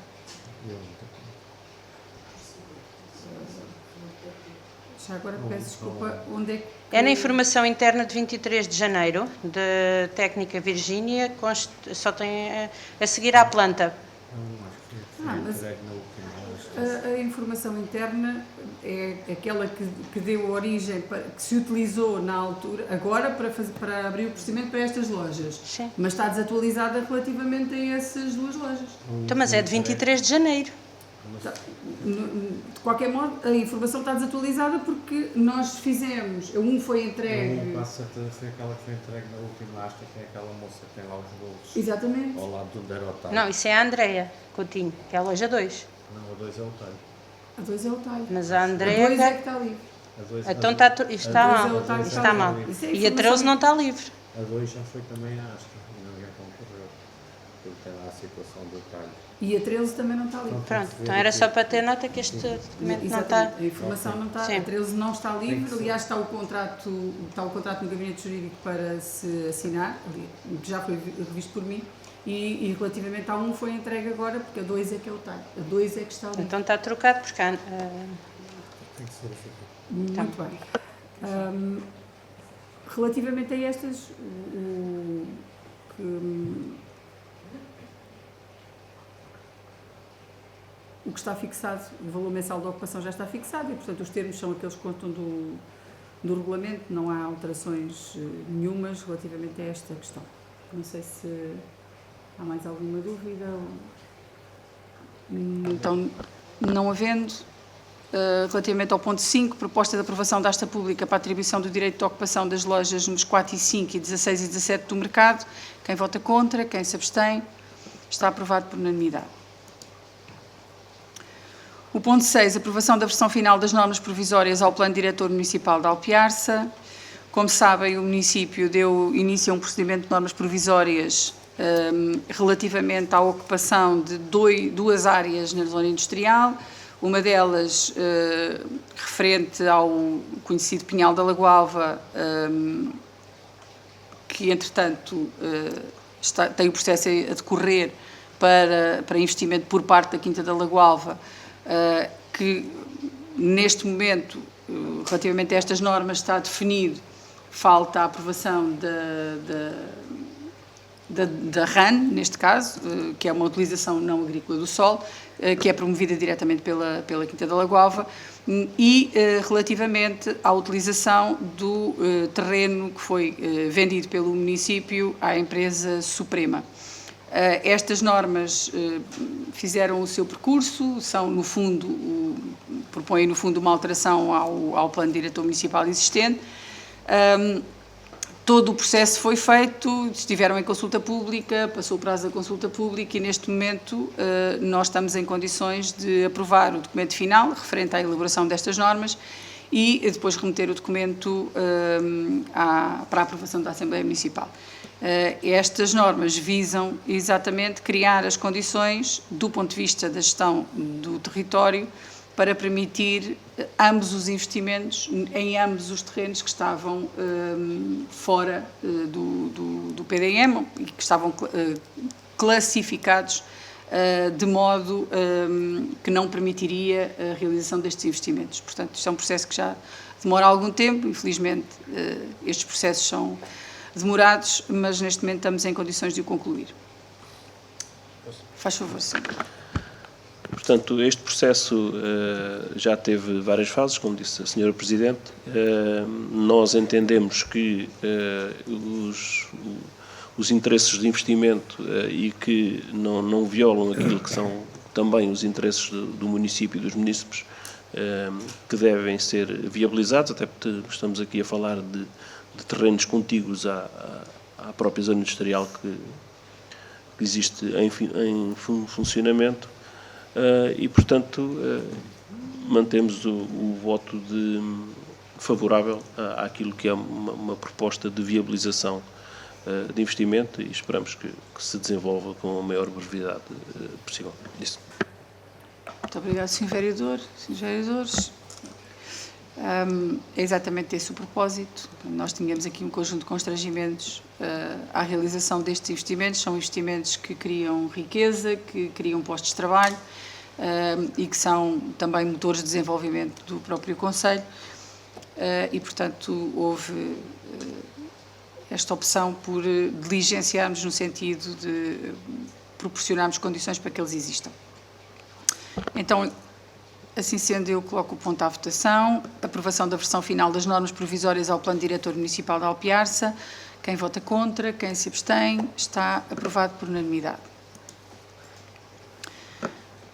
Já agora peço desculpa, onde é que... É na informação interna de 23 de janeiro, da Técnica Virgínia, só tem a seguir à planta. Mas a informação interna é aquela que deu origem, que se utilizou na altura, agora para abrir o procedimento para estas lojas. Sim. Mas está desatualizada relativamente a essas 2 lojas. Então, mas é de 23 de janeiro. De qualquer modo, a informação está desatualizada porque nós fizemos, um foi entregue... Passa a ser aquela que foi entregue na última asta, que é aquela moça que tem lá os bolos. Exatamente. Ao lado do Derotal. Não, isso é a Andreia Coutinho, que é a loja 2. Não, a 2 é o talho. A 2 é o talho. Mas a A Andreia... 2 é que está livre. A 2, Então está mal. A 2 é o talho que Está mal. livre. Isso é E a 13 informação- não está livre. A 2 já foi também à asta e ninguém concorreu. Porque tem lá a situação do talho. E a 13 também não está livre. Pronto, então era só para ter nota que este documento não está... Exatamente. A informação não está, Sim. a 13 não está livre, aliás está o contrato no gabinete jurídico para se assinar, que já foi revisto por mim, e relativamente a 1 foi entregue agora, porque a 2 é que é o talho, a 2 é que está livre. Então está trocado, porque há... Tem que ser verificado. Muito bem. Relativamente a estas, o que está fixado, o valor mensal da ocupação já está fixado e, portanto, os termos são aqueles que constam do regulamento, não há alterações nenhumas relativamente a esta questão. Não sei se há mais alguma dúvida. Então, não havendo, relativamente ao ponto 5, proposta de aprovação da asta pública para a atribuição do direito de ocupação das lojas números 4 e 5 e 16 e 17 do mercado. Quem vota contra, quem se abstém, está aprovado por unanimidade. O ponto 6, aprovação da versão final das normas provisórias ao Plano Diretor Municipal de Alpiarça. Como sabem, o município deu início a um procedimento de normas provisórias relativamente à ocupação de duas áreas na zona industrial, uma delas referente ao conhecido Pinhal da Lagoalva, que entretanto tem o processo a decorrer para investimento por parte da Quinta da Lagoalva, que neste momento, relativamente a estas normas, está definido, falta a aprovação da RAN, neste caso, que é uma utilização não agrícola do solo, que é promovida diretamente pela Quinta da Lagoalva, e relativamente à utilização do terreno que foi vendido pelo município à empresa Suprema. Estas normas fizeram o seu percurso, são, no fundo, propõem, no fundo, uma alteração ao plano diretor municipal existente. Todo o processo foi feito, estiveram em consulta pública, passou o prazo da consulta pública e, neste momento, nós estamos em condições de aprovar o documento final, referente à elaboração destas normas, e depois remeter o documento para a aprovação da Assembleia Municipal. Estas normas visam exatamente criar as condições, do ponto de vista da gestão do território, para permitir ambos os investimentos em ambos os terrenos que estavam fora do PDM e que estavam classificados de modo que não permitiria a realização destes investimentos. Portanto, isto é um processo que já demora algum tempo, infelizmente estes processos são demorados, mas neste momento estamos em condições de o concluir. Faz favor, senhor. Portanto, este processo já teve várias fases, como disse a Sra. Presidente. Nós entendemos que os interesses de investimento e que não violam aquilo que são também os interesses do município e dos munícipes que devem ser viabilizados, até porque estamos aqui a falar de terrenos contíguos à própria zona industrial que existe em funcionamento. E, portanto, mantemos o voto favorável àquilo que é uma proposta de viabilização de investimento e esperamos que se desenvolva com a maior brevidade possível. Isso. Muito obrigado, Sr. Vereador. Srs. Vereadores, é exatamente esse o propósito. Nós tínhamos aqui um conjunto de constrangimentos à realização destes investimentos. São investimentos que criam riqueza, que criam postos de trabalho e que são também motores de desenvolvimento do próprio concelho e, portanto, houve esta opção por diligenciarmos no sentido de proporcionarmos condições para que eles existam. Então, assim sendo, eu coloco o ponto à votação. Aprovação da versão final das normas provisórias ao Plano Diretor Municipal de Alpiarça. Quem vota contra, quem se abstém, está aprovado por unanimidade.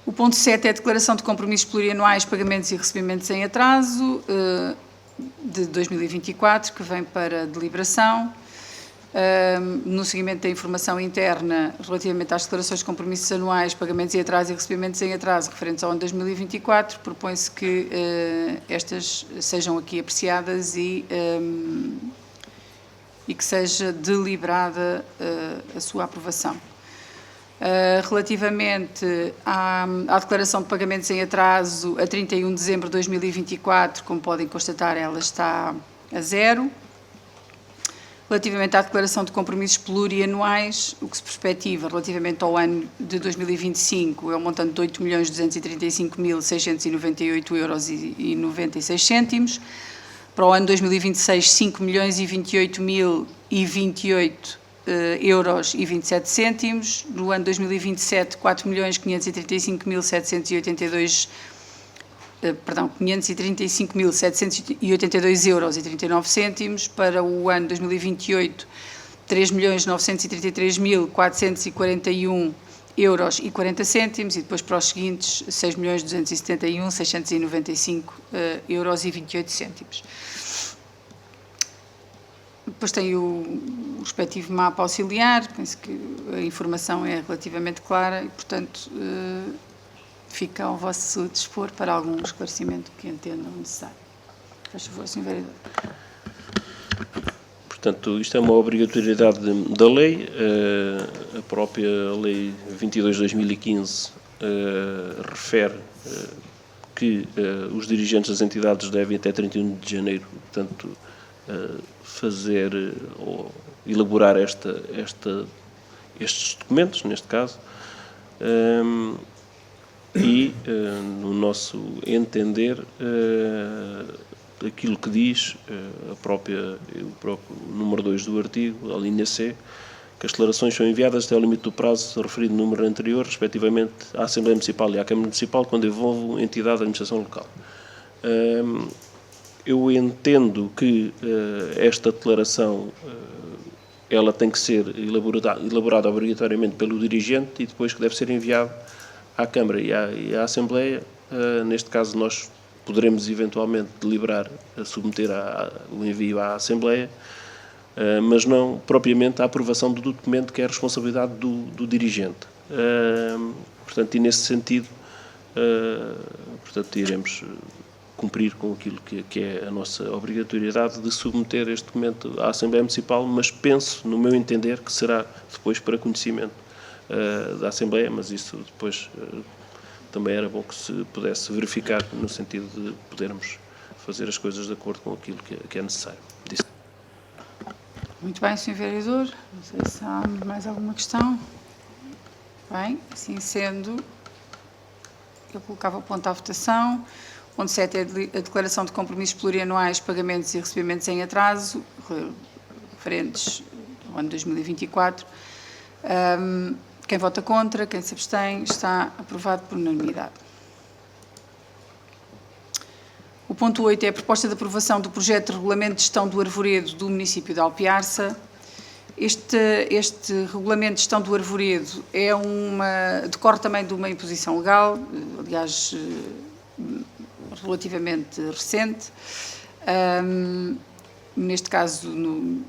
O ponto 7 é a declaração de compromissos plurianuais, pagamentos e recebimentos em atraso de 2024, que vem para deliberação. No seguimento da informação interna relativamente às declarações de compromissos anuais, pagamentos em atraso e recebimentos em atraso referentes ao ano 2024, propõe-se que estas sejam aqui apreciadas e que seja deliberada a sua aprovação. Relativamente à declaração de pagamentos em atraso a 31 de dezembro de 2024, como podem constatar, ela está a zero. Relativamente à declaração de compromissos plurianuais, o que se perspectiva relativamente ao ano de 2025 é um montante de 8.235.698,96 €. Para o ano 2026, 5.028.028 euros e 27 cêntimos. No ano 2027, 4.535.782 535.782 euros e 39 cêntimos. Para o ano 2028, 3.933.441 euros e 40 cêntimos, e depois para os seguintes 6.271.695 euros e 28 cêntimos. Depois tem o respectivo mapa auxiliar, penso que a informação é relativamente clara e, portanto, fica ao vosso dispor para algum esclarecimento que entendam necessário. Faz favor, Sr. Vereador. Portanto, isto é uma obrigatoriedade da lei. A própria Lei 22 de 2015 refere que os dirigentes das entidades devem, até 31 de janeiro, portanto, fazer ou elaborar estes documentos, neste caso, e, no nosso entender, aquilo que diz o próprio número 2 do artigo, a linha C, que as declarações são enviadas até ao limite do prazo referido no número anterior, respectivamente à Assembleia Municipal e à Câmara Municipal, quando envolve entidade da administração local. Eu entendo que esta declaração ela tem que ser elaborada obrigatoriamente pelo dirigente e depois que deve ser enviada à Câmara e à Assembleia. Neste caso, nós poderemos eventualmente deliberar a submeter o envio à Assembleia, mas não propriamente a aprovação do documento, que é a responsabilidade do dirigente. Portanto, e nesse sentido, portanto, iremos cumprir com aquilo que é a nossa obrigatoriedade de submeter este documento à Assembleia Municipal, mas penso, no meu entender, que será depois para conhecimento da Assembleia, mas isso depois também era bom que se pudesse verificar, no sentido de podermos fazer as coisas de acordo com aquilo que é necessário. Muito bem, Sr. Vereador. Não sei se há mais alguma questão. Bem, assim sendo, eu colocava o ponto à votação. Ponto 7 é a declaração de compromissos plurianuais, pagamentos e recebimentos em atraso, referentes ao ano 2024. Quem vota contra, quem se abstém, está aprovado por unanimidade. O ponto 8 é a proposta de aprovação do projeto de regulamento de gestão do arvoredo do município de Alpiarça. Este regulamento de gestão do arvoredo decorre também de uma imposição legal, aliás, relativamente recente. Neste caso,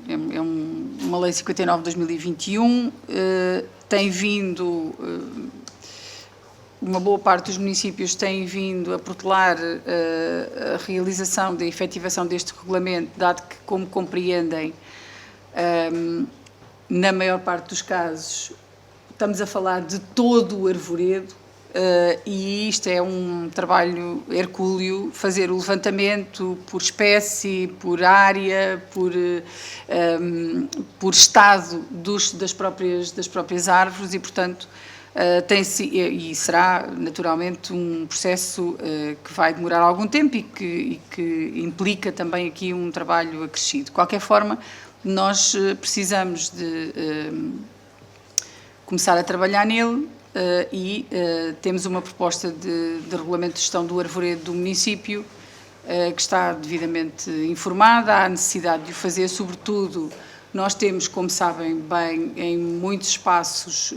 é uma Lei 59 de 2021, tem vindo, uma boa parte dos municípios tem vindo a protelar a realização da efetivação deste regulamento, dado que, como compreendem, na maior parte dos casos, estamos a falar de todo o arvoredo, e isto é um trabalho hercúleo, fazer o levantamento por espécie, por área, por estado das próprias árvores e, portanto, e será naturalmente um processo que vai demorar algum tempo e que implica também aqui um trabalho acrescido. De qualquer forma, nós precisamos de começar a trabalhar nele. Temos uma proposta de regulamento de gestão do arvoredo do município que está devidamente informada, há necessidade de o fazer, sobretudo nós temos, como sabem bem, em muitos espaços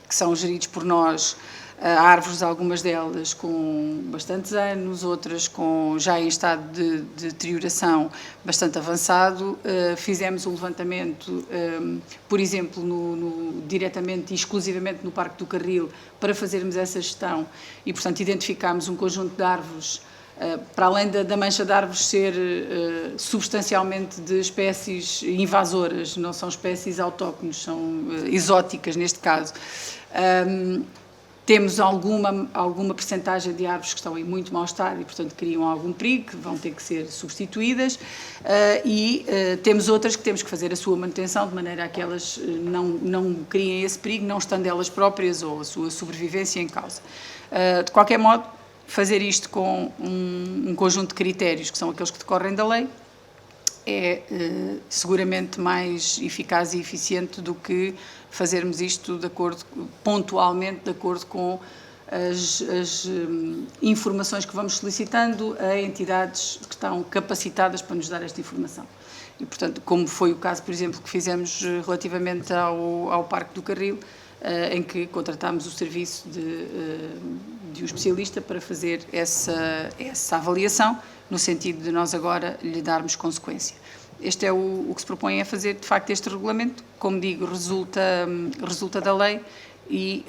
que são geridos por nós, árvores, algumas delas com bastantes anos, outras já em estado de deterioração bastante avançado. Fizemos um levantamento, por exemplo, diretamente e exclusivamente no Parque do Carril, para fazermos essa gestão e, portanto, identificámos um conjunto de árvores, para além da mancha de árvores ser substancialmente de espécies invasoras, não são espécies autóctones, são exóticas neste caso. Temos alguma percentagem de árvores que estão em muito mau estado e, portanto, criam algum perigo, que vão ter que ser substituídas, temos outras que temos que fazer a sua manutenção, de maneira a que elas não criem esse perigo, não estando elas próprias ou a sua sobrevivência em causa. De qualquer modo, fazer isto com um conjunto de critérios, que são aqueles que decorrem da lei, é seguramente mais eficaz e eficiente do que fazermos isto pontualmente de acordo com as informações que vamos solicitando a entidades que estão capacitadas para nos dar esta informação. E, portanto, como foi o caso, por exemplo, que fizemos relativamente ao Parque do Carril, em que contratámos o serviço de um especialista para fazer essa avaliação, no sentido de nós agora lhe darmos consequência. Este é o que se propõe a fazer, de facto, este regulamento, como digo, resulta da lei e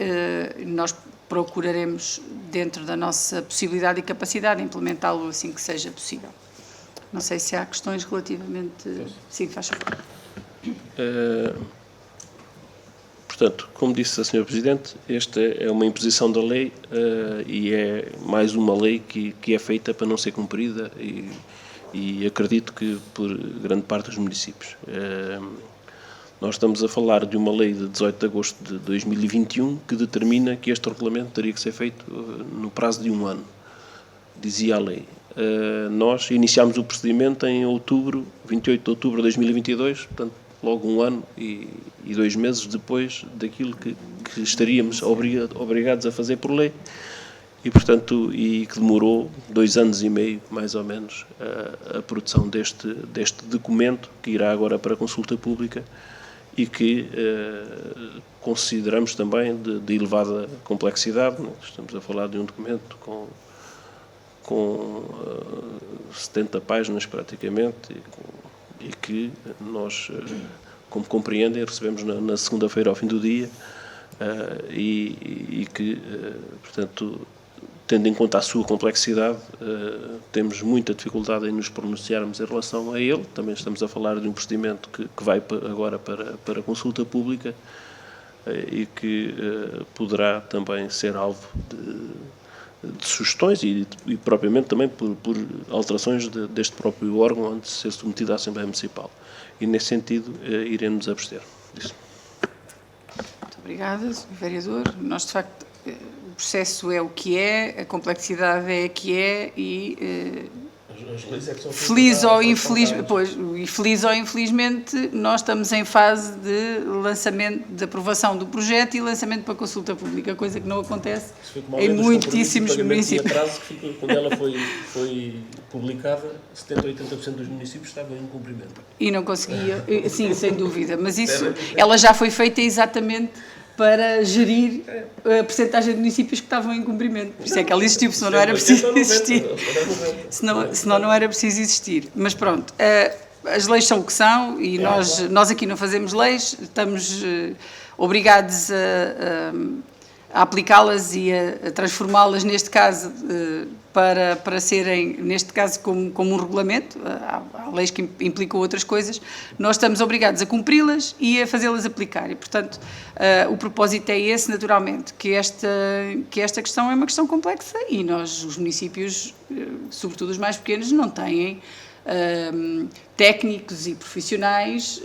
nós procuraremos, dentro da nossa possibilidade e capacidade, implementá-lo assim que seja possível. Não sei se há questões relativamente... Sim, faz favor. Portanto, como disse a Sra. Presidente, esta é uma imposição da lei e é mais uma lei que é feita para não ser cumprida e acredito que por grande parte dos municípios. Nós estamos a falar de uma lei de 18 de agosto de 2021 que determina que este regulamento teria que ser feito no prazo de 1 ano, dizia a lei. Nós iniciámos o procedimento em 28 de outubro de 2022, portanto, logo 1 ano e 2 meses depois daquilo que estaríamos obrigados a fazer por lei e, portanto, que demorou 2 anos e meio, mais ou menos, a produção deste documento que irá agora para a consulta pública e que consideramos também de elevada complexidade. Estamos a falar de um documento com 70 páginas praticamente e que nós, como compreendem, recebemos na segunda-feira ao fim do dia e que, portanto, tendo em conta a sua complexidade, temos muita dificuldade em nos pronunciarmos em relação a ele. Também estamos a falar de um procedimento que vai agora para consulta pública e que poderá também ser alvo de sugestões e propriamente também por alterações deste próprio órgão antes de ser submetido à Assembleia Municipal. E, nesse sentido, iremos abster disso. Muito obrigada, Sr. Vereador. Nós, de facto, o processo é o que é, a complexidade é a que é e... feliz ou infelizmente, nós estamos em fase de lançamento, de aprovação do projeto e lançamento para consulta pública, coisa que não acontece em muitíssimos municípios. Quando ela foi publicada, 70% ou 80% dos municípios estavam em cumprimento. E não conseguia, sim, sem dúvida, mas isso, ela já foi feita exatamente para gerir a percentagem de municípios que estavam em cumprimento. Por isso é que ela existiu, senão não era preciso existir. Senão não era preciso existir. Mas pronto, as leis são o que são e nós aqui não fazemos leis, estamos obrigados a aplicá-las e a transformá-las, neste caso, para serem, neste caso, como um regulamento. Há leis que implicam outras coisas. Nós estamos obrigados a cumpri-las e a fazê-las aplicar. E, portanto, o propósito é esse, naturalmente, que esta questão é uma questão complexa e nós, os municípios, sobretudo os mais pequenos, não têm técnicos e profissionais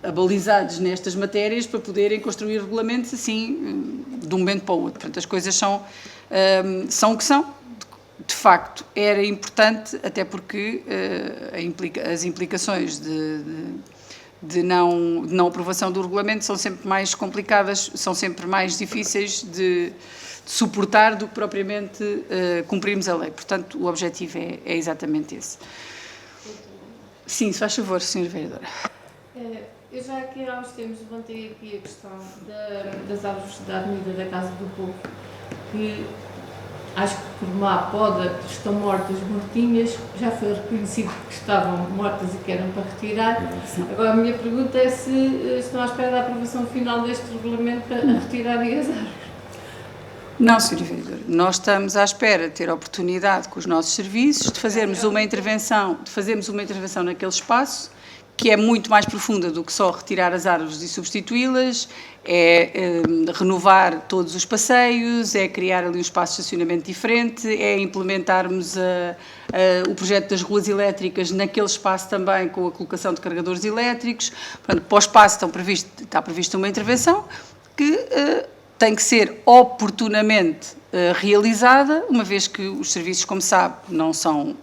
abalizados nestas matérias para poderem construir regulamentos assim, de um momento para o outro. Portanto, as coisas são o que são. De facto, era importante, até porque as implicações de não aprovação do regulamento são sempre mais complicadas, são sempre mais difíceis de suportar do que propriamente cumprirmos a lei. Portanto, o objetivo é exatamente esse. Sim, se faz favor, Sra. Vereadora. Eu já aqui há uns tempos levantei aqui a questão das árvores da Avenida da Casa do Povo, que acho que por má poda estão mortinhas, já foi reconhecido que estavam mortas e que eram para retirar. Agora a minha pergunta é se estão à espera da aprovação final deste regulamento para retirarem as árvores. Não, Sr. Vereador, nós estamos à espera de ter a oportunidade com os nossos serviços de fazermos uma intervenção naquele espaço, que é muito mais profunda do que só retirar as árvores e substituí-las, é renovar todos os passeios, é criar ali um espaço de estacionamento diferente, é implementarmos o projeto das ruas elétricas naquele espaço também com a colocação de carregadores elétricos. Portanto, para o espaço está prevista uma intervenção que tem que ser oportunamente realizada, uma vez que os serviços, como sabe, não são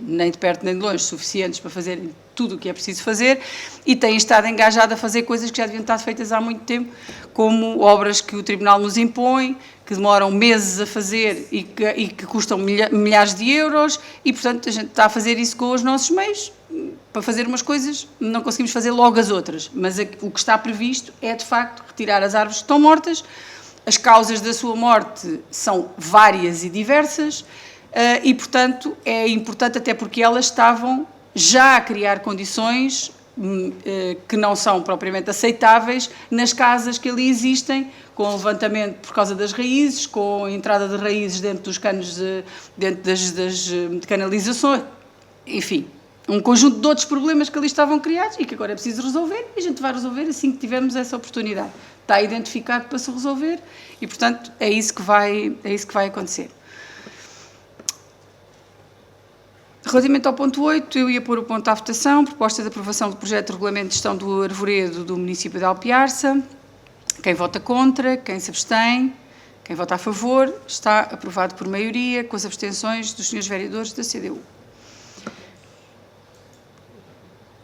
nem de perto nem de longe, suficientes para fazerem tudo o que é preciso fazer, e têm estado engajados a fazer coisas que já deviam estar feitas há muito tempo, como obras que o Tribunal nos impõe, que demoram meses a fazer e que custam milhares de euros, e, portanto, a gente está a fazer isso com os nossos meios. Para fazer umas coisas, não conseguimos fazer logo as outras, mas o que está previsto é, de facto, retirar as árvores que estão mortas. As causas da sua morte são várias e diversas, e, portanto, é importante, até porque elas estavam já a criar condições que não são propriamente aceitáveis nas casas que ali existem, com levantamento por causa das raízes, com a entrada de raízes dentro dos canos, dentro das canalizações, enfim, um conjunto de outros problemas que ali estavam criados e que agora é preciso resolver, e a gente vai resolver assim que tivermos essa oportunidade. Está identificado para se resolver e, portanto, é isso que vai acontecer. Relativamente ao ponto 8, eu ia pôr o ponto à votação, proposta de aprovação do projeto de regulamento de gestão do arvoredo do município de Alpiarça. Quem vota contra, quem se abstém, quem vota a favor, está aprovado por maioria, com as abstenções dos senhores vereadores da CDU.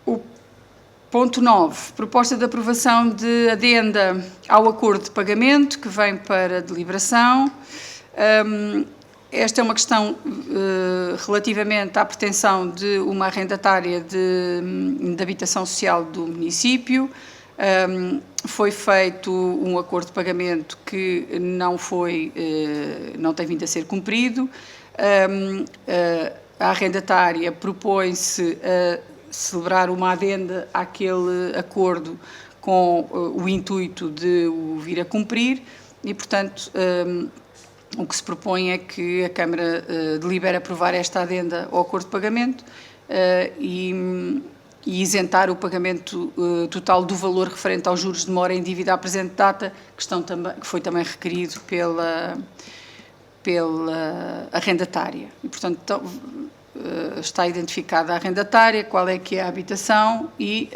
O ponto 9, proposta de aprovação de adenda ao acordo de pagamento, que vem para deliberação. Esta é uma questão relativamente à pretensão de uma arrendatária de habitação social do município. Foi feito um acordo de pagamento que não tem vindo a ser cumprido. A arrendatária propõe-se a celebrar uma adenda àquele acordo com o intuito de o vir a cumprir e, portanto, o que se propõe é que a Câmara delibere aprovar esta adenda ao acordo de pagamento e isentar o pagamento total do valor referente aos juros de mora em dívida à presente data, que foi também requerido pela arrendatária. E, portanto, está identificada a arrendatária, qual é que é a habitação e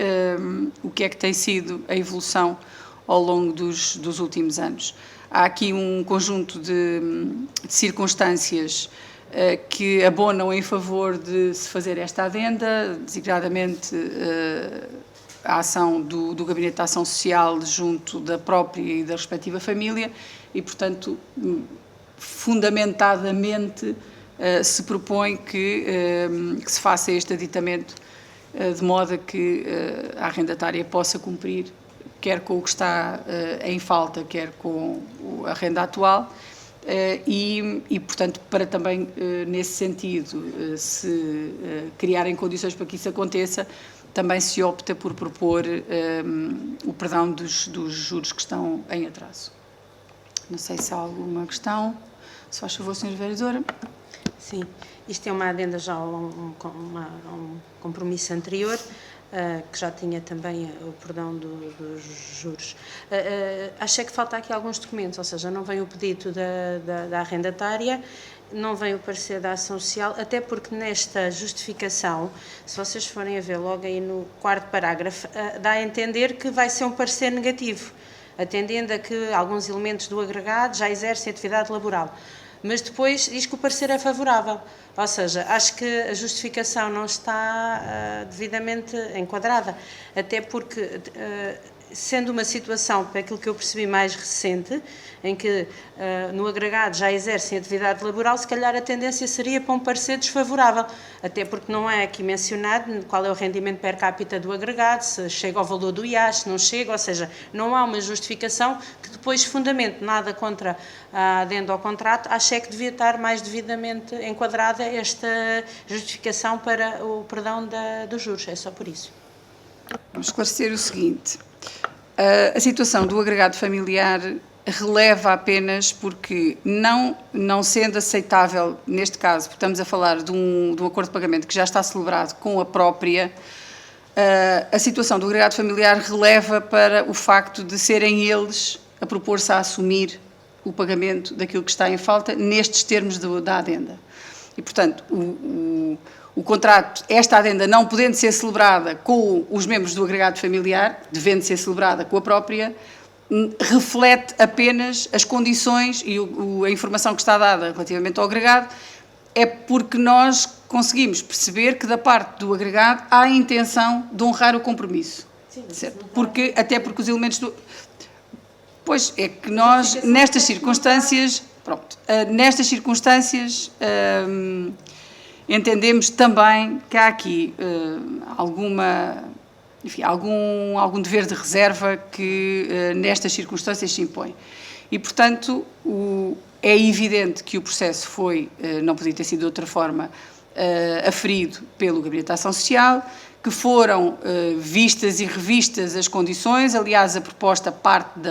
o que é que tem sido a evolução ao longo dos últimos anos. Há aqui um conjunto de circunstâncias que abonam em favor de se fazer esta adenda, designadamente a ação do Gabinete de Ação Social junto da própria e da respectiva família e, portanto, fundamentadamente se propõe que se faça este aditamento de modo a que a arrendatária possa cumprir quer com o que está em falta, quer com a renda atual, e, portanto, para também, nesse sentido, se criarem condições para que isso aconteça, também se opta por propor o perdão dos juros que estão em atraso. Não sei se há alguma questão. Se faz favor, Sra. Vereadora. Sim, isto é uma adenda já a um compromisso anterior, que já tinha também o perdão dos juros. Acho que falta aqui alguns documentos, ou seja, não vem o pedido da arrendatária, não vem o parecer da ação social, até porque nesta justificação, se vocês forem a ver logo aí no 4º parágrafo, dá a entender que vai ser um parecer negativo, atendendo a que alguns elementos do agregado já exercem atividade laboral. Mas depois diz que o parecer é favorável. Ou seja, acho que a justificação não está devidamente enquadrada, até porque, sendo uma situação, para aquilo que eu percebi, mais recente, em que no agregado já exercem atividade laboral, se calhar a tendência seria para um parecer desfavorável, até porque não é aqui mencionado qual é o rendimento per capita do agregado, se chega ao valor do IAS, se não chega, ou seja, não há uma justificação que depois fundamente nada contra a adenda ao contrato, acho que devia estar mais devidamente enquadrada esta justificação para o perdão dos juros, é só por isso. Vamos esclarecer o seguinte, a situação do agregado familiar releva apenas porque, não sendo aceitável, neste caso, porque estamos a falar de um acordo de pagamento que já está celebrado com a própria, a situação do agregado familiar releva para o facto de serem eles a propor-se a assumir o pagamento daquilo que está em falta nestes termos da adenda. E, portanto, o contrato, esta adenda não podendo ser celebrada com os membros do agregado familiar, devendo ser celebrada com a própria, reflete apenas as condições e a informação que está dada relativamente ao agregado é porque nós conseguimos perceber que da parte do agregado há a intenção de honrar o compromisso. Sim, Certo? Até porque os elementos do... Pois, é que nós, nestas circunstâncias, entendemos também que há aqui algum dever de reserva que nestas circunstâncias se impõe. E, portanto, é evidente que o processo não podia ter sido de outra forma, aferido pelo Gabinete de Ação Social, que foram vistas e revistas as condições. Aliás, a proposta parte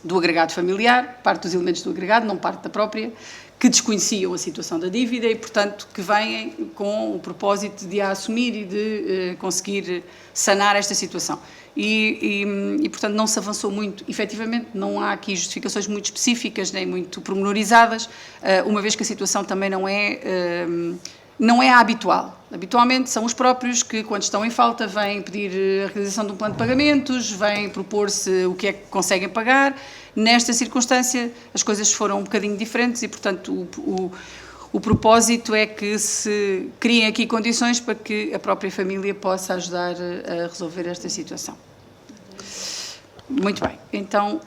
do agregado familiar, parte dos elementos do agregado, não parte da própria, que desconheciam a situação da dívida e, portanto, que vêm com o propósito de a assumir e de conseguir sanar esta situação. E, portanto, não se avançou muito. Efetivamente, não há aqui justificações muito específicas, nem muito pormenorizadas, uma vez que a situação também não é a habitual. Habitualmente são os próprios que, quando estão em falta, vêm pedir a realização de um plano de pagamentos, vêm propor-se o que é que conseguem pagar. Nesta circunstância, as coisas foram um bocadinho diferentes e, portanto, o propósito é que se criem aqui condições para que a própria família possa ajudar a resolver esta situação. Muito bem. Então,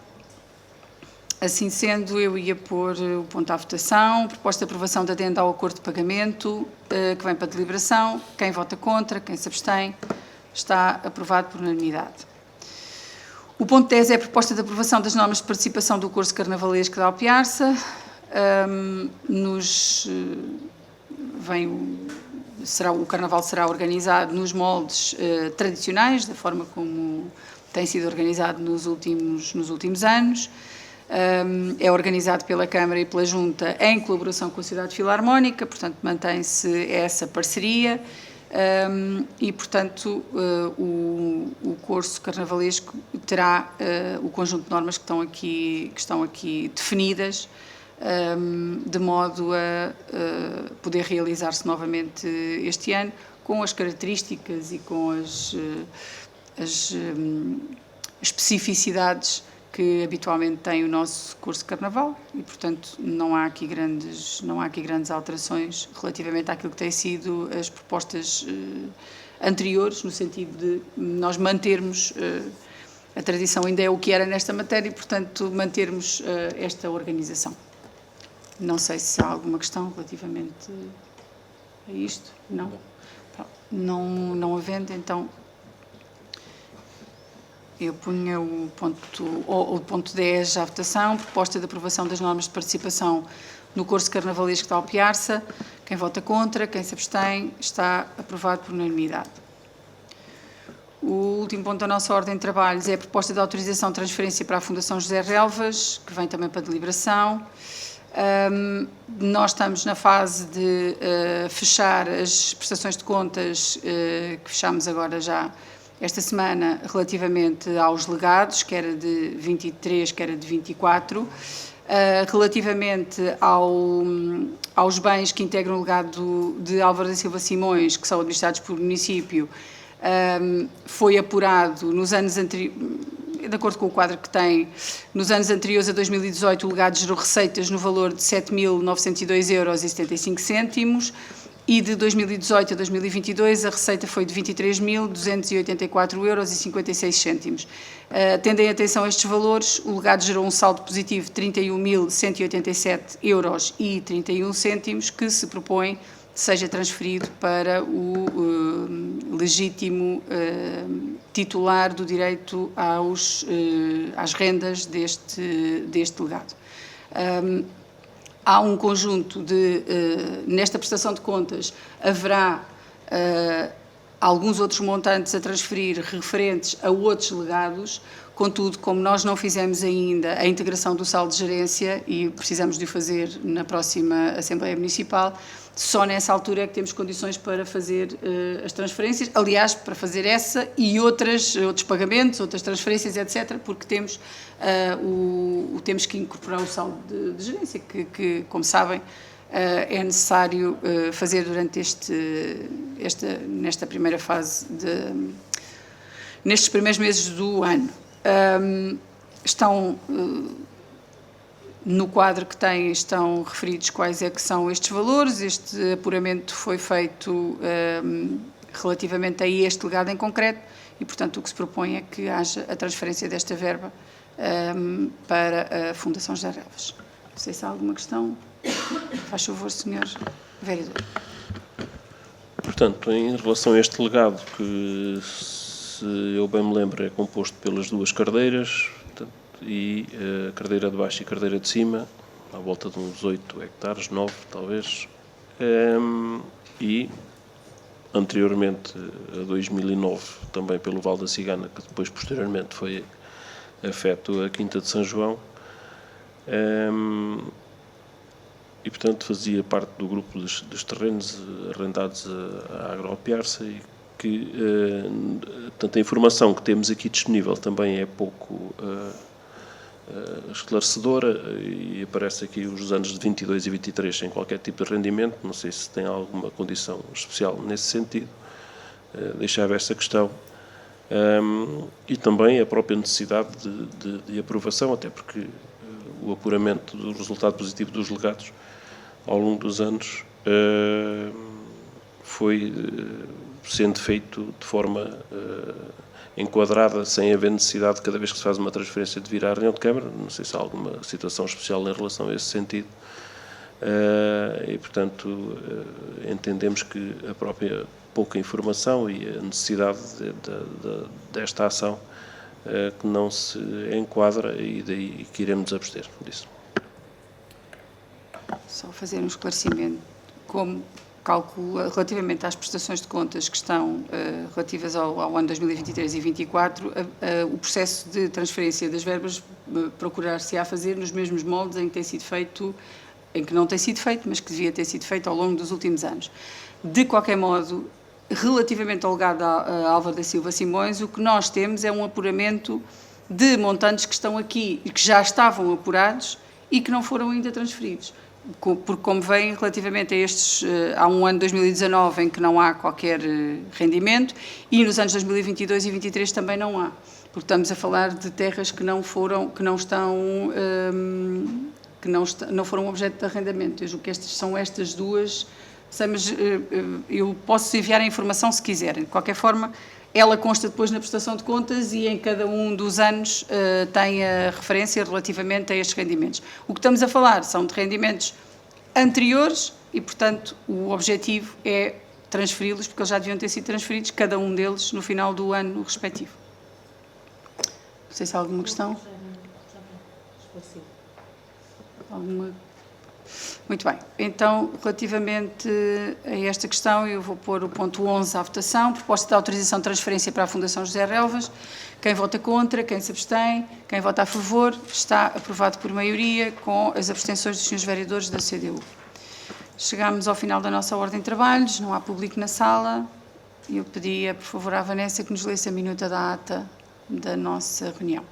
assim sendo, eu ia pôr o ponto à votação. Proposta de aprovação da adenda ao acordo de pagamento, que vem para deliberação. Quem vota contra, quem se abstém, está aprovado por unanimidade. O ponto 10 é a proposta de aprovação das normas de participação do curso carnavalesco da Alpiarça. O carnaval será organizado nos moldes tradicionais, da forma como tem sido organizado nos últimos anos. É organizado pela Câmara e pela Junta em colaboração com a Sociedade Filarmónica, portanto mantém-se essa parceria e, portanto, o curso carnavalesco terá o conjunto de normas que estão aqui definidas, de modo a poder realizar-se novamente este ano, com as características e com as especificidades que habitualmente tem o nosso curso de Carnaval e, portanto, não há aqui grandes alterações relativamente àquilo que têm sido as propostas anteriores, no sentido de nós mantermos, a tradição ainda é o que era nesta matéria e, portanto, mantermos esta organização. Não sei se há alguma questão relativamente a isto. Não? Não havendo, então... Eu punha o ponto 10 à votação, proposta de aprovação das normas de participação no curso carnavalesco da Alpiarça. Quem vota contra, quem se abstém, está aprovado por unanimidade. O último ponto da nossa ordem de trabalhos é a proposta de autorização de transferência para a Fundação José Relvas, que vem também para deliberação. Nós estamos na fase de fechar as prestações de contas que fechamos agora já esta semana relativamente aos legados, que era de 23, que era de 24, relativamente aos bens que integram o legado de Álvaro da Silva Simões, que são administrados por município, foi apurado nos anos anteriores, de acordo com o quadro que tem, nos anos anteriores a 2018 o legado gerou receitas no valor de 7.902,75 € e de 2018 a 2022 a receita foi de 23.284,56 €. Tendo em atenção a estes valores, o legado gerou um saldo positivo de 31.187,31 €, que se propõe seja transferido para o legítimo titular do direito às rendas deste legado. Há um conjunto nesta prestação de contas, haverá alguns outros montantes a transferir referentes a outros legados, contudo, como nós não fizemos ainda a integração do saldo de gerência e precisamos de o fazer na próxima Assembleia Municipal, só nessa altura é que temos condições para fazer as transferências, aliás, para fazer essa e outros pagamentos, outras transferências, etc., porque temos que incorporar o saldo de gerência, que como sabem, é necessário fazer durante nesta primeira fase, nestes primeiros meses do ano. No quadro que tem estão referidos quais é que são estes valores. Este apuramento foi feito relativamente a este legado em concreto e, portanto, o que se propõe é que haja a transferência desta verba para a Fundação José Relvas. Não sei se há alguma questão. Faz favor, Sr. Vereador. Portanto, em relação a este legado, que, se eu bem me lembro, é composto pelas duas cardeiras, portanto, e a cardeira de baixo e a cardeira de cima, à volta de uns 8 hectares, 9 talvez, e anteriormente a 2009 também pelo Val da Cigana, que depois posteriormente foi afeto a Quinta de São João, e portanto fazia parte do grupo dos terrenos arrendados à Agropiarça e que, portanto, a informação que temos aqui disponível também é pouco esclarecedora e aparece aqui os anos de 22 e 23 sem qualquer tipo de rendimento. Não sei se tem alguma condição especial nesse sentido. Deixava essa questão. E também a própria necessidade de aprovação, até porque o apuramento do resultado positivo dos legados ao longo dos anos foi sendo feito de forma enquadrada, sem haver necessidade, cada vez que se faz uma transferência, de vir à reunião de Câmara. Não sei se há alguma situação especial em relação a esse sentido. E, portanto, entendemos que a própria pouca informação e a necessidade desta ação que não se enquadra, e daí que iremos abster disso. Só fazer um esclarecimento. Como calcula, relativamente às prestações de contas que estão relativas ao ano 2023 e 2024, o processo de transferência das verbas procurar-se-á fazer nos mesmos moldes em que tem sido feito, em que não tem sido feito, mas que devia ter sido feito ao longo dos últimos anos. De qualquer modo, relativamente ao legado a Álvaro da Silva Simões, o que nós temos é um apuramento de montantes que estão aqui e que já estavam apurados e que não foram ainda transferidos. Porque, como vem, relativamente a estes, há um ano 2019 em que não há qualquer rendimento e nos anos 2022 e 2023 também não há. Porque estamos a falar de terras que não foram objeto de arrendamento. Eu julgo que são estas duas, mas eu posso enviar a informação se quiserem. De qualquer forma, ela consta depois na prestação de contas e em cada um dos anos tem a referência relativamente a estes rendimentos. O que estamos a falar são de rendimentos anteriores e, portanto, o objetivo é transferi-los, porque eles já deviam ter sido transferidos, cada um deles, no final do ano respectivo. Não sei se há alguma questão. Alguma? Muito bem. Então, relativamente a esta questão, eu vou pôr o ponto 11 à votação. Proposta de autorização de transferência para a Fundação José Relvas. Quem vota contra, quem se abstém, quem vota a favor, está aprovado por maioria, com as abstenções dos senhores vereadores da CDU. Chegamos ao final da nossa ordem de trabalhos, não há público na sala. Eu pedia, por favor, à Vanessa que nos lesse a minuta da ata da nossa reunião.